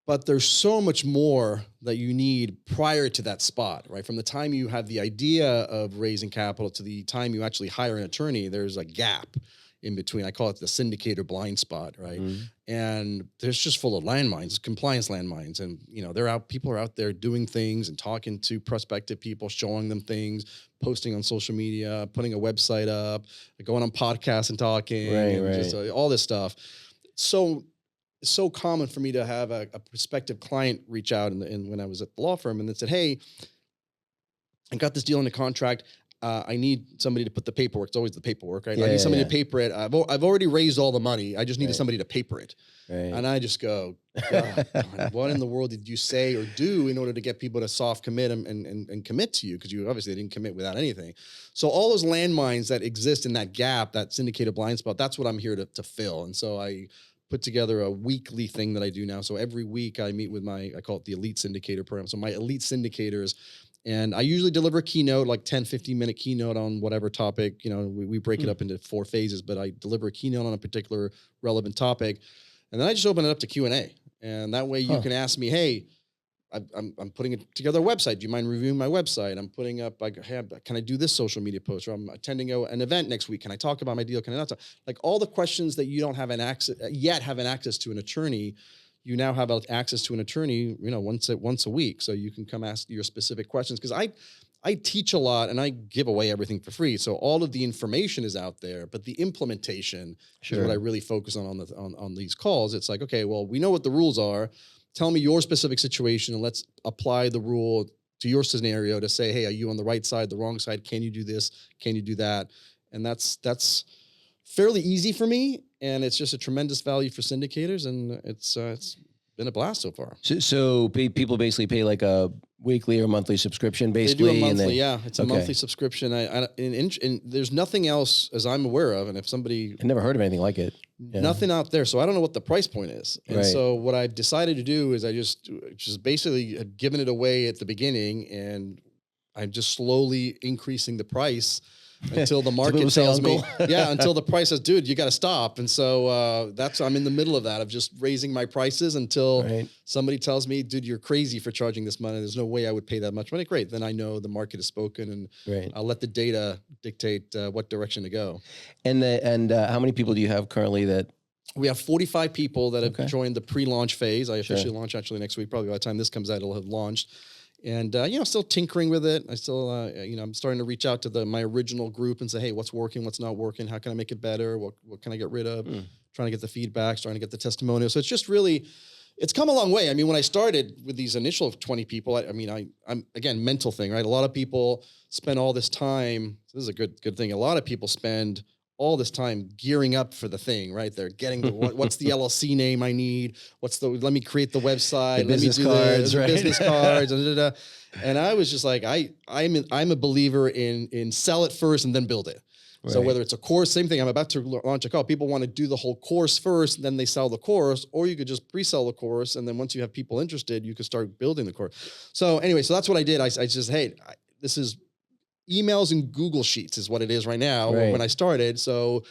But there's so much more that you need prior to that spot, right? From the time you have the idea of raising capital to the time you actually hire an attorney, there's a gap in between. I call it the syndicator blind spot, right? Mm-hmm. And there's just full of landmines, compliance landmines. And, you know, people are out there doing things and talking to prospective people, showing them things, posting on social media, putting a website up, going on podcasts and talking, and just all this stuff. So it's so common for me to have a prospective client reach out when I was at the law firm and they said, hey, I got this deal in the contract. I need somebody to put the paperwork. It's always the paperwork, right? I need somebody to paper it. I've already raised all the money. I just needed somebody to paper it. Right. And I just go, God, what in the world did you say or do in order to get people to soft commit and commit to you? Because you obviously didn't commit without anything. So all those landmines that exist in that gap, that syndicated blind spot, that's what I'm here to fill. And so I put together a weekly thing that I do now. So every week I meet with I call it the Elite Syndicator program. So my elite syndicators, and I usually deliver a keynote, like 10, 15-minute keynote on whatever topic. You know, we break it up into 4 phases, but I deliver a keynote on a particular relevant topic. And then I just open it up to Q&A. And that way you can ask me, hey, I'm putting together a website. Do you mind reviewing my website? I'm putting up, like, hey, can I do this social media post? Or I'm attending an event next week. Can I talk about my deal? Can I not talk? Like all the questions that you don't have access to an attorney, you now have access to an attorney, you know, once a week. So you can come ask your specific questions. Because I teach a lot and I give away everything for free. So all of the information is out there, but the implementation is what I really focus on these calls. It's like, okay, well, we know what the rules are. Tell me your specific situation and let's apply the rule to your scenario to say, hey, are you on the right side, the wrong side? Can you do this? Can you do that? And that's fairly easy for me. And it's just a tremendous value for syndicators. And it's been a blast so far. So people basically pay like a weekly or monthly subscription, basically. They do a monthly, it's a monthly subscription. And there's nothing else, as I'm aware of. And if somebody, I never heard of anything like it. Yeah. Nothing out there, so I don't know what the price point is. And so what I've decided to do is I just basically had given it away at the beginning, and I'm just slowly increasing the price until the market tells me, until the price says, dude, you got to stop. And so I'm in the middle of that, of just raising my prices until somebody tells me, dude, you're crazy for charging this money. There's no way I would pay that much money. Great. Then I know the market has spoken, and I'll let the data dictate what direction to go. And how many people do you have currently that? We have 45 people that have joined the pre-launch phase. I officially launch actually next week. Probably by the time this comes out, it'll have launched. And, still tinkering with it. I still, I'm starting to reach out to my original group and say, hey, what's working? What's not working? How can I make it better? What can I get rid of? Trying to get the feedback, trying to get the testimonials. So it's just really, it's come a long way. I mean, when I started with these initial 20 people, I'm again, mental thing, right? A lot of people spend all this time. This is a good thing. A lot of people spend all this time gearing up for the thing, right? They're getting what's the LLC name I need? Let me create the website, the business cards, business cards, and I was just like, I'm a believer in sell it first and then build it. So whether it's a course, same thing. I'm about to launch a call. People want to do the whole course first, then they sell the course, or you could just pre-sell the course, and then once you have people interested, you could start building the course. So anyway, so that's what I did. I just, hey, this is emails and Google Sheets is what it is right now when I started. So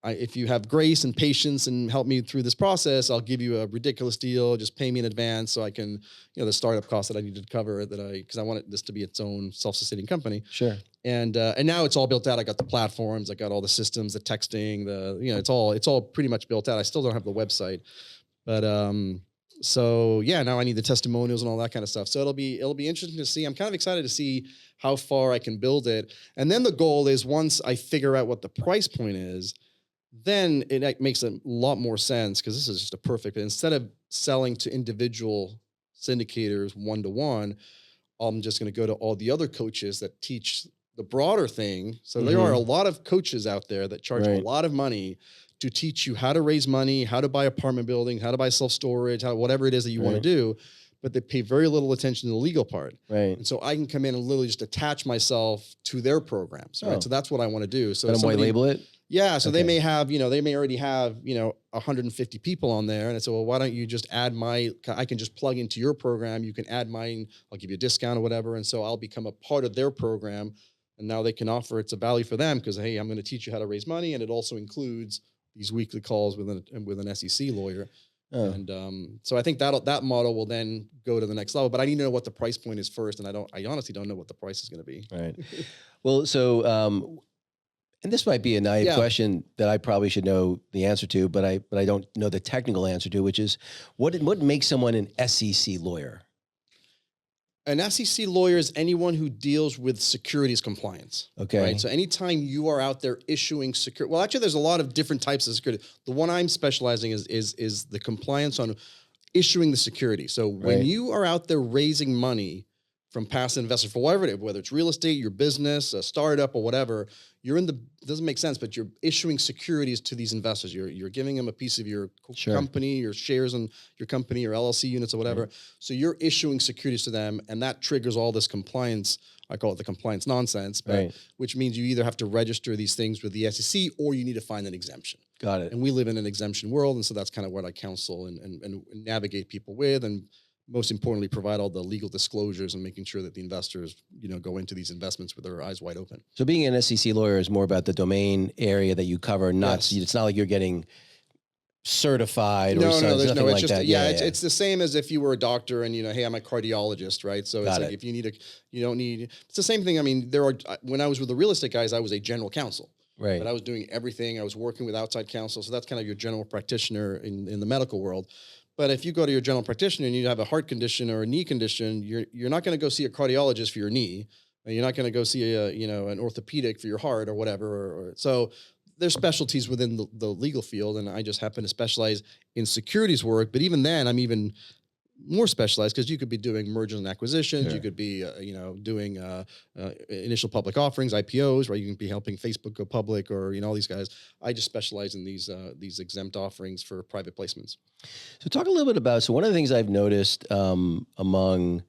if you have grace and patience and help me through this process, I'll give you a ridiculous deal. Just pay me in advance so I can, the startup costs that I needed to cover because I wanted this to be its own self-sustaining company. Sure. And now it's all built out. I got the platforms, I got all the systems, the texting, it's all pretty much built out. I still don't have the website, but So yeah, now I need the testimonials and all that kind of stuff. So it'll be interesting to see. I'm kind of excited to see how far I can build it. And then the goal is once I figure out what the price point is, then it makes a lot more sense because this is just a perfect, instead of selling to individual syndicators one-to-one, I'm just going to go to all the other coaches that teach the broader thing. So there are a lot of coaches out there that charge a lot of money to teach you how to raise money, how to buy apartment building, how to buy self-storage, how whatever it is that you want to do, but they pay very little attention to the legal part. Right. And so I can come in and literally just attach myself to their programs, right? So that's what I want to do. So let them white label it? Yeah. So they may have, they may already have, 150 people on there. And I said, well, why don't you just add I can just plug into your program. You can add mine. I'll give you a discount or whatever. And so I'll become a part of their program. And now they can offer, it's a value for them because, hey, I'm going to teach you how to raise money. And it also includes these weekly calls with an SEC lawyer. And so I think that model will then go to the next level, but I need to know what the price point is first. And I honestly don't know what the price is going to be. Right. Well, so, and this might be a naive question that I probably should know the answer to, but I don't know the technical answer to, which is what makes someone an SEC lawyer? An SEC lawyer is anyone who deals with securities compliance. Okay. Right. So anytime you are out there issuing security, well, actually, there's a lot of different types of security. The one I'm specializing is the compliance on issuing the security. So when you are out there raising money from passive investors for whatever it is, whether it's real estate, your business, a startup, or whatever, doesn't make sense, but you're issuing securities to these investors. You're giving them a piece of your company, your shares in your company, your LLC units or whatever. So you're issuing securities to them, and that triggers all this compliance. I call it the compliance nonsense, but which means you either have to register these things with the SEC or you need to find an exemption. Got it. And we live in an exemption world, and so that's kind of what I counsel and navigate people with, and most importantly, provide all the legal disclosures and making sure that the investors, go into these investments with their eyes wide open. So being an SEC lawyer is more about the domain area that you cover, it's not like you're getting certified or something like that. It's the same as if you were a doctor and, hey, I'm a cardiologist, right? So it's like if you don't need, it's the same thing. I mean, when I was with the real estate guys, I was a general counsel. Right. But I was doing everything. I was working with outside counsel. So that's kind of your general practitioner in the medical world. But if you go to your general practitioner and you have a heart condition or a knee condition, you're not going to go see a cardiologist for your knee. You're not going to go see an orthopedic for your heart or whatever. So there's specialties within the legal field, and I just happen to specialize in securities work. But even then, I'm even more specialized because you could be doing mergers and acquisitions. You could be, doing initial public offerings, IPOs, right? You can be helping Facebook go public or, all these guys. I just specialize in these exempt offerings for private placements. So talk a little bit about, one of the things I've noticed among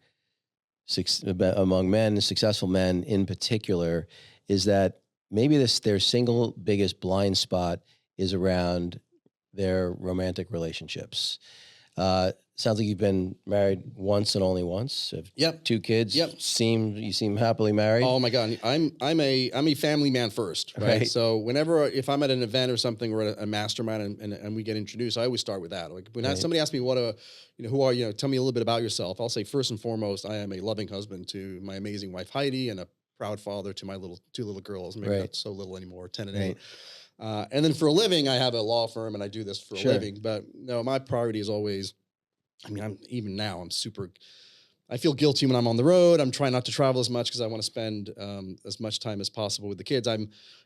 men, successful men in particular, is that maybe their single biggest blind spot is around their romantic relationships. Sounds like you've been married once and only once. Have 2 kids. Yep. You seem happily married. Oh my God. I'm a family man first, right? So if I'm at an event or something or a mastermind and we get introduced, I always start with that. Like when somebody asks me who are you, tell me a little bit about yourself. I'll say first and foremost, I am a loving husband to my amazing wife, Heidi, and a proud father to my 2 little girls. Maybe not so little anymore, 10 and 8. And then for a living, I have a law firm and I do this for a living, but no, my priority is always, I feel guilty when I'm on the road. I'm trying not to travel as much because I want to spend as much time as possible with the kids.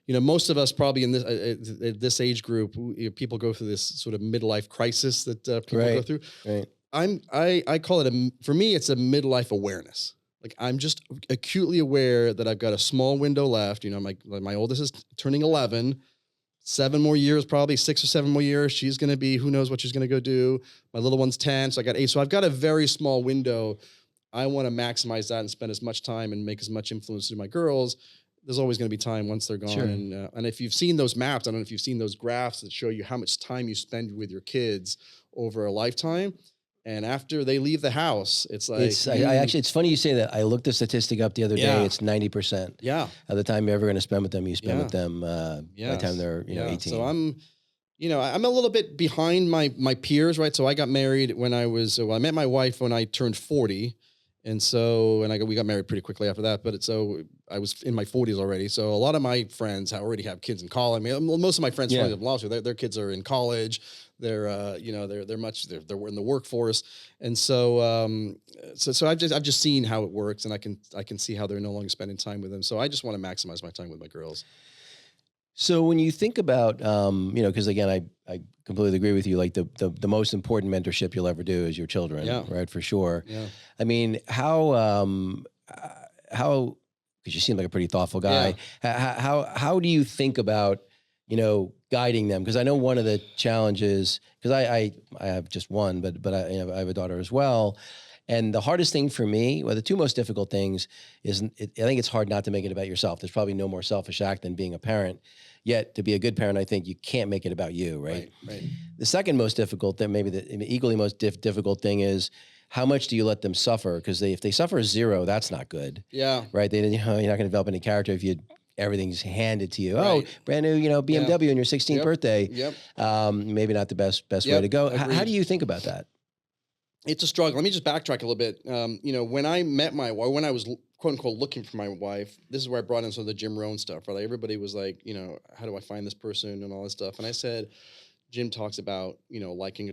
Most of us probably in this age group, people go through this sort of midlife crisis that people go through. Right. I call it for me, it's a midlife awareness. Like I'm just acutely aware that I've got a small window left. My oldest is turning 11. 7 more years, probably 6 or 7 more years. She's going to be, who knows what she's going to go do. My little one's 10, so I got 8. So I've got a very small window. I want to maximize that and spend as much time and make as much influence to my girls. There's always going to be time once they're gone. And if you've seen those maps, I don't know if you've seen those graphs that show you how much time you spend with your kids over a lifetime. And after they leave the house, it's like... It's funny you say that. I looked the statistic up the other day. It's 90%. Yeah. Of the time you're ever going to spend with them, you spend with them by the time they're 18. So I'm a little bit behind my peers, right? So I got married I met my wife when I turned 40. And we got married pretty quickly after that. But I was in my 40s already. So a lot of my friends already have kids in college. I mean, most of my friends from law school, their kids are in college. They're they're in the workforce, and so I've just seen how it works, and I can see how they're no longer spending time with them. So I just want to maximize my time with my girls. So when you think about, because again, I completely agree with you. Like the most important mentorship you'll ever do is your children, Yeah. right? For sure. Yeah. I mean, how, because you seem like a pretty thoughtful guy. How do you think about, guiding them? Because I know one of the challenges, because I have just one, but I have a daughter as well. And the hardest thing for me, well, the two most difficult things is, I think it's hard not to make it about yourself. There's probably no more selfish act than being a parent. Yet to be a good parent, I think you can't make it about you, right? Right. The second most difficult thing, maybe the equally most difficult thing is, how much do you let them suffer? Because if they suffer zero, that's not good. Yeah. Right? You're not going to develop any character if everything's handed to you. Right. Oh, brand new, BMW on your 16th birthday. Yep. Maybe not the best way to go. How Agreed. do you think about that? It's a struggle. Let me just backtrack a little bit. When I met my wife, when I was quote unquote looking for my wife, this is where I brought in some of the Jim Rohn stuff. Right? Like everybody was like, how do I find this person and all this stuff? And I said, Jim talks about, liking,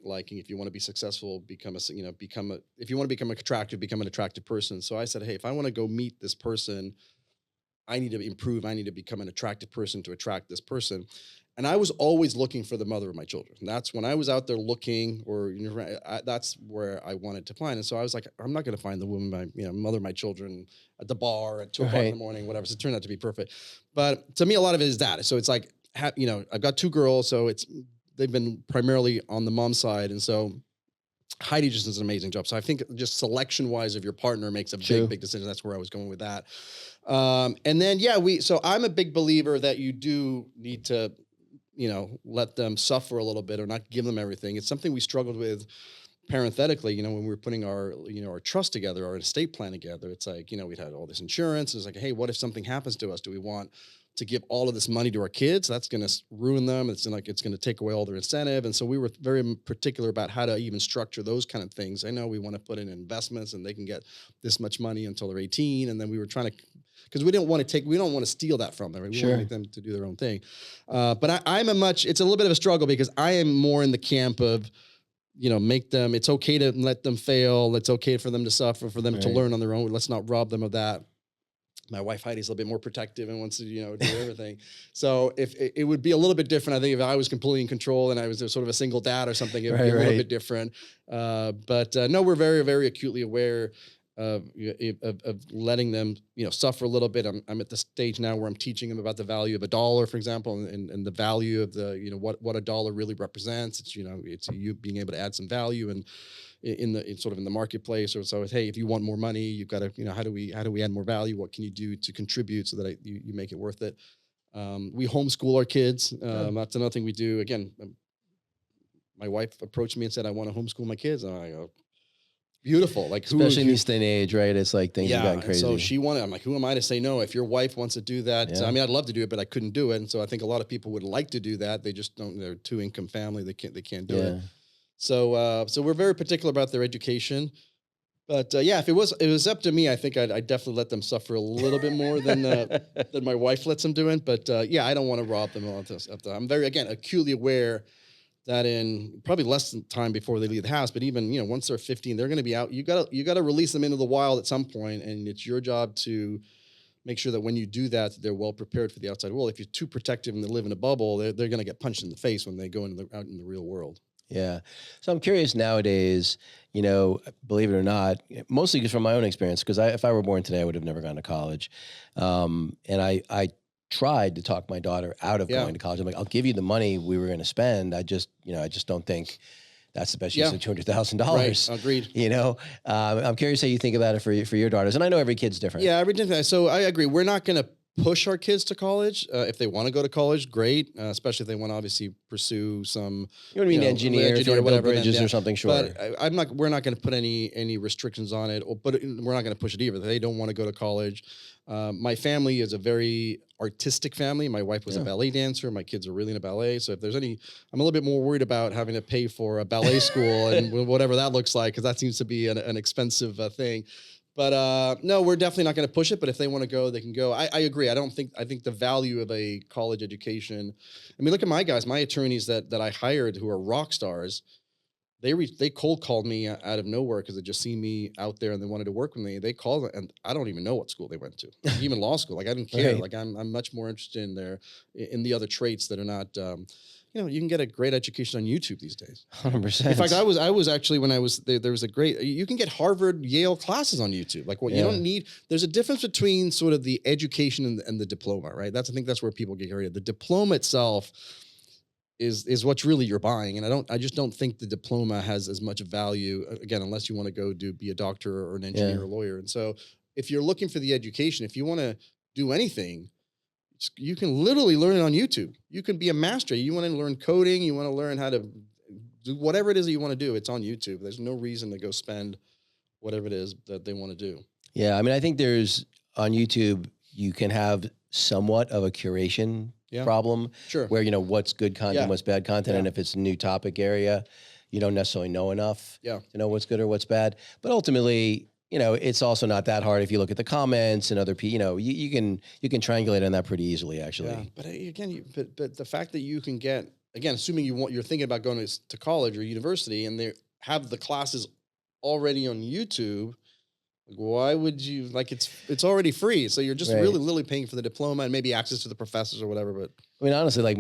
liking. If you want to be successful, if you want to become attractive, become an attractive person. So I said, hey, if I want to go meet this person, I need to improve. I need to become an attractive person to attract this person. And I was always looking for the mother of my children. And that's when I was out there looking, or that's where I wanted to find. And so I was like, I'm not going to find the woman, mother of my children at the bar at 2 o'clock in the morning, whatever. So it turned out to be perfect. But to me, a lot of it is that. So it's like, I've got 2 girls, so they've been primarily on the mom side, and so Heidi just does an amazing job. So I think just selection wise of your partner makes a big decision. That's where I was going with that. And then so I'm a big believer that you do need to, let them suffer a little bit or not give them everything. It's something we struggled with parenthetically, when we were putting our, our trust together, our estate plan together. It's like, we'd had all this insurance. It's like, hey, what if something happens to us? Do we want to give all of this money to our kids? That's going to ruin them. It's going to take away all their incentive. And so we were very particular about how to even structure those kind of things. I know we want to put in investments and they can get this much money until they're 18. And then we were trying to, because we don't want to steal that from them. Right? We want to make them to do their own thing. But it's a little bit of a struggle because I am more in the camp of, make them, it's okay to let them fail. It's okay for them to suffer, for them to learn on their own. Let's not rob them of that. My wife Heidi's a little bit more protective and wants to, do everything. So if it would be a little bit different, I think if I was completely in control and I was sort of a single dad or something, it would be a little bit different. But no, we're very, very acutely aware of letting them, suffer a little bit. I'm at the stage now where I'm teaching them about the value of a dollar, for example, and the value of the, what a dollar really represents. It's, it's you being able to add some value and in the marketplace. Or so, hey, if you want more money, you've got to, how do we add more value? What can you do to contribute so that you make it worth it? We homeschool our kids. That's another thing we do. Again, my wife approached me and said, I want to homeschool my kids. And I go, beautiful. Like, especially in this day and age, right? It's like things have gotten crazy. So she wanted, I'm like, who am I to say no? If your wife wants to do that, I mean, I'd love to do it, but I couldn't do it. And so I think a lot of people would like to do that. They just don't, they're 2-income family. They can't do it. So we're very particular about their education. But if it was up to me, I think I'd definitely let them suffer a little bit more than my wife lets them do it. But I don't want to rob them of this. I'm very, again, acutely aware that in probably less than time before they leave the house, but even, once they're 15, they're going to be out. You got to release them into the wild at some point, and it's your job to make sure that when you do that, they're well prepared for the outside world. If you're too protective and they live in a bubble, they're going to get punched in the face when they go out in the real world. Yeah. So I'm curious nowadays, believe it or not, mostly just from my own experience, because if I were born today, I would have never gone to college. And I tried to talk my daughter out of going to college. I'm like, I'll give you the money we were going to spend. I just don't think that's the best use of $200,000. Right. Agreed. I'm curious how you think about it for your daughters. And I know every kid's different. Yeah, every different. So I agree. We're not going to push our kids to college. If they want to go to college, great. Especially if they want to obviously pursue some, engineer or whatever, bridges or something. Sure. But we're not going to put any restrictions on it, but we're not going to push it either. They don't want to go to college. My family is a very artistic family. My wife was a ballet dancer. My kids are really into ballet. So if there's I'm a little bit more worried about having to pay for a ballet school and whatever that looks like, because that seems to be an expensive thing. But no, we're definitely not going to push it. But if they want to go, they can go. I agree. I think the value of a college education. I mean, look at my guys, my attorneys that I hired who are rock stars. They cold called me out of nowhere because they just seen me out there and they wanted to work with me. They called and I don't even know what school they went to, even law school. Like I didn't care. Right. Like I'm much more interested in the other traits that are not. You can get a great education on YouTube these days. 100%. In fact, I was actually when I was there was a great. You can get Harvard, Yale classes on YouTube. Like what you don't need. There's a difference between sort of the education and the diploma, right? I think that's where people get carried. The diploma itself is what's really you're buying. And I just don't think the diploma has as much value, again, unless you want to go be a doctor or an engineer or a lawyer. And so if you're looking for the education, if you want to do anything, you can literally learn it on YouTube. You can be a master. You want to learn coding, you want to learn how to do whatever it is that you want to do, it's on YouTube. There's no reason to go spend whatever it is that they want to do. Yeah, I mean, I think there's on YouTube, you can have somewhat of a curation problem. Sure. Where, what's good content, what's bad content. And if it's a new topic area, you don't necessarily know enough to know what's good or what's bad. But ultimately, it's also not that hard if you look at the comments and other people, you can triangulate on that pretty easily, actually. Yeah. But again, but the fact that you can get, again, assuming you're thinking about going to college or university and they have the classes already on YouTube, why would you it's already free? So you're just really literally paying for the diploma and maybe access to the professors or whatever. But I mean, honestly, I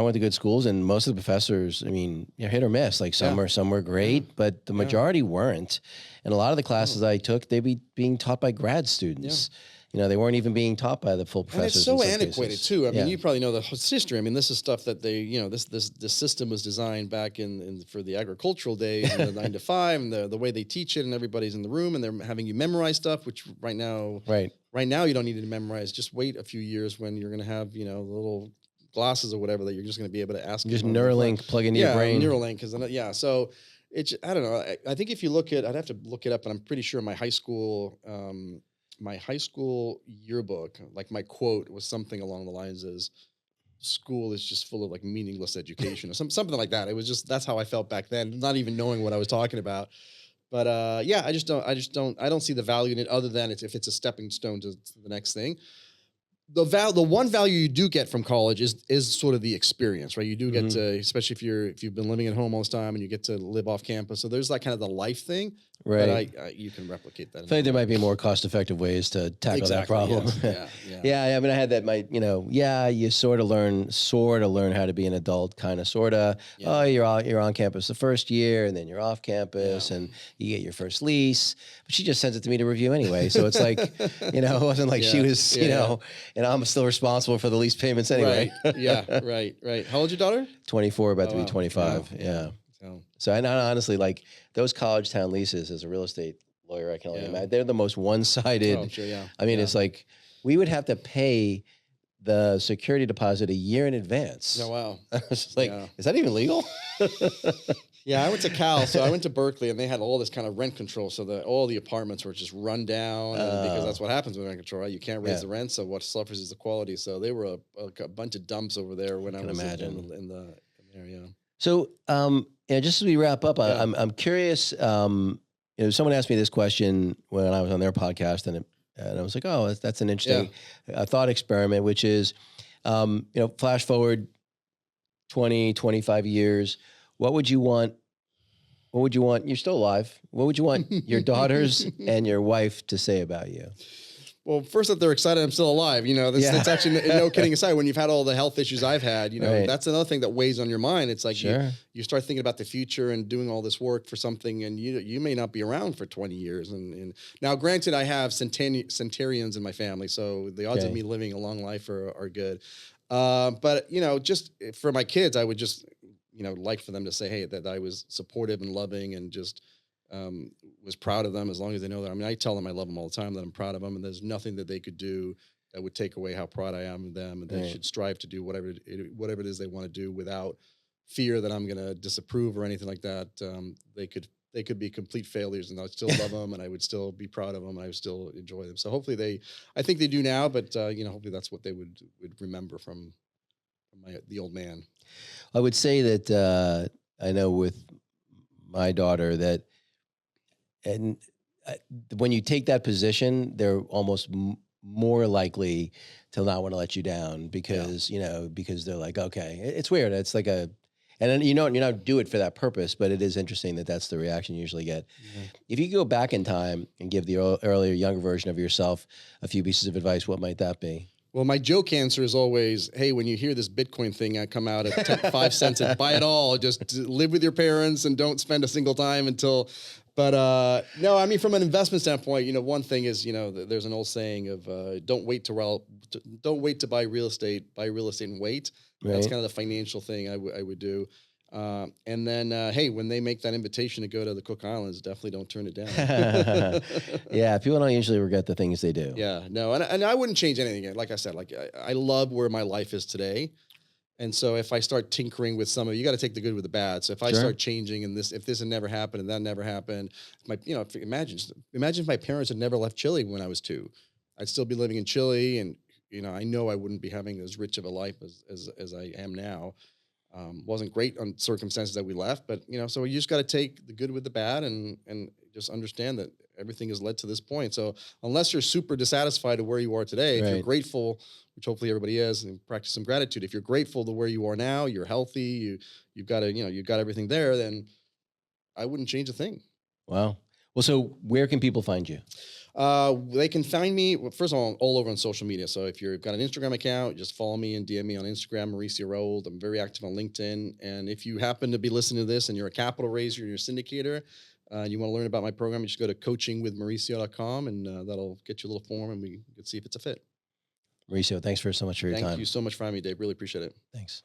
went to good schools and most of the professors, I mean, hit or miss. Like some were great, but the majority weren't. And a lot of the classes I took, they'd be being taught by grad students. They weren't even being taught by the full professors. And it's so antiquated too. I mean, you probably know the history. I mean, this is stuff that they, this system was designed back in for the agricultural days, the 9 to 5, and the way they teach it, and everybody's in the room, and they're having you memorize stuff, which right now you don't need to memorize. Just wait a few years when you're going to have, the little glasses or whatever that you're just going to be able to ask. Just Neuralink plug into your brain. Neuralink, because so it's I don't know. I think if you look at, I'd have to look it up, and I'm pretty sure my high school yearbook, like my quote was something along the lines as school is just full of like meaningless education or something like that. It was just, that's how I felt back then, not even knowing what I was talking about. But I don't see the value in it other than if it's a stepping stone to the next thing. The one value you do get from college is sort of the experience, right? You do get to, especially if you've been living at home all this time and you get to live off campus. So there's like kind of the life thing, right? But you can replicate that. I think there might be more cost-effective ways to tackle that problem. Yes. Yeah. I mean, I had that. You sort of learn how to be an adult, kind of, sort of. Yeah. Oh, you're on campus the first year, and then you're off campus, and you get your first lease. But she just sends it to me to review anyway. So it's like, it wasn't like she was, and I'm still responsible for the lease payments anyway. Right. Yeah. Right. How old's your daughter? 24, about to be 25. Yeah. So I honestly, like those college town leases as a real estate lawyer, I can only imagine they're the most one-sided. Oh, sure, yeah. I mean, it's like we would have to pay the security deposit a year in advance. Oh, wow. I was just like, is that even legal? Yeah, I went to Cal, so I went to Berkeley, and they had all this kind of rent control. So all the apartments were just run down, because that's what happens with rent control, right? You can't raise the rent, so what suffers is the quality. So they were a bunch of dumps over there when I was in the area. So, just as we wrap up, I'm curious. Someone asked me this question when I was on their podcast, and I was like, oh, that's an interesting thought experiment, which is, flash forward 20, 25 years. What would you want? You're still alive. What would you want your daughters and your wife to say about you? Well, first that they're excited I'm still alive. That's actually, no kidding aside, when you've had all the health issues I've had, that's another thing that weighs on your mind. It's like you start thinking about the future and doing all this work for something, and you may not be around for 20 years. And now, granted, I have centenarians in my family, so the odds of me living a long life are good. But just for my kids, I would just like for them to say, hey, that I was supportive and loving and just was proud of them, as long as they know that. I mean, I tell them I love them all the time, that I'm proud of them, and there's nothing that they could do that would take away how proud I am of them, and they should strive to do whatever it is they want to do without fear that I'm going to disapprove or anything like that. They could be complete failures, and I'd still love them, and I would still be proud of them, and I would still enjoy them. So hopefully I think they do now, but hopefully that's what they would remember from the old man. I would say that I know with my daughter that, and when you take that position, they're almost more likely to not want to let you down because, because they're like, okay, it's weird. It's like and then, you're not do it for that purpose, but it is interesting that that's the reaction you usually get. Yeah. If you could go back in time and give the earlier, younger version of yourself a few pieces of advice, what might that be? Well, my joke answer is always, hey, when you hear this Bitcoin thing come out at 5 cents, and buy it all. Just live with your parents and don't spend a single time until. But no, I mean, from an investment standpoint, one thing is, there's an old saying of don't wait to buy real estate. Buy real estate and wait. Right. That's kind of the financial thing I would do. And then, hey, when they make that invitation to go to the Cook Islands, definitely don't turn it down. Yeah, people don't usually regret the things they do. Yeah, no, and I wouldn't change anything. Like I said, I love where my life is today. And so if I start tinkering with some of you got to take the good with the bad. So if I start changing and if this had never happened and that never happened, imagine if my parents had never left Chile when I was 2, I'd still be living in Chile. And, I know I wouldn't be having as rich of a life as I am now. Wasn't great on circumstances that we left, but so you just got to take the good with the bad and just understand that everything has led to this point. So unless you're super dissatisfied with where you are today, if you're grateful, which hopefully everybody is, and practice some gratitude. If you're grateful to where you are now, you're healthy, you've got you've got everything there, then I wouldn't change a thing. Wow. Well, so where can people find you? They can find me, first of all over on social media. So if you've got an Instagram account, just follow me and DM me on Instagram, Mauricio Rauld. I'm very active on LinkedIn. And if you happen to be listening to this and you're a capital raiser, you're a syndicator, you want to learn about my program, you just go to coachingwithmauricio.com and that'll get you a little form and we can see if it's a fit. Mauricio, thanks so much for your time. Thank you so much for having me, Dave. Really appreciate it. Thanks.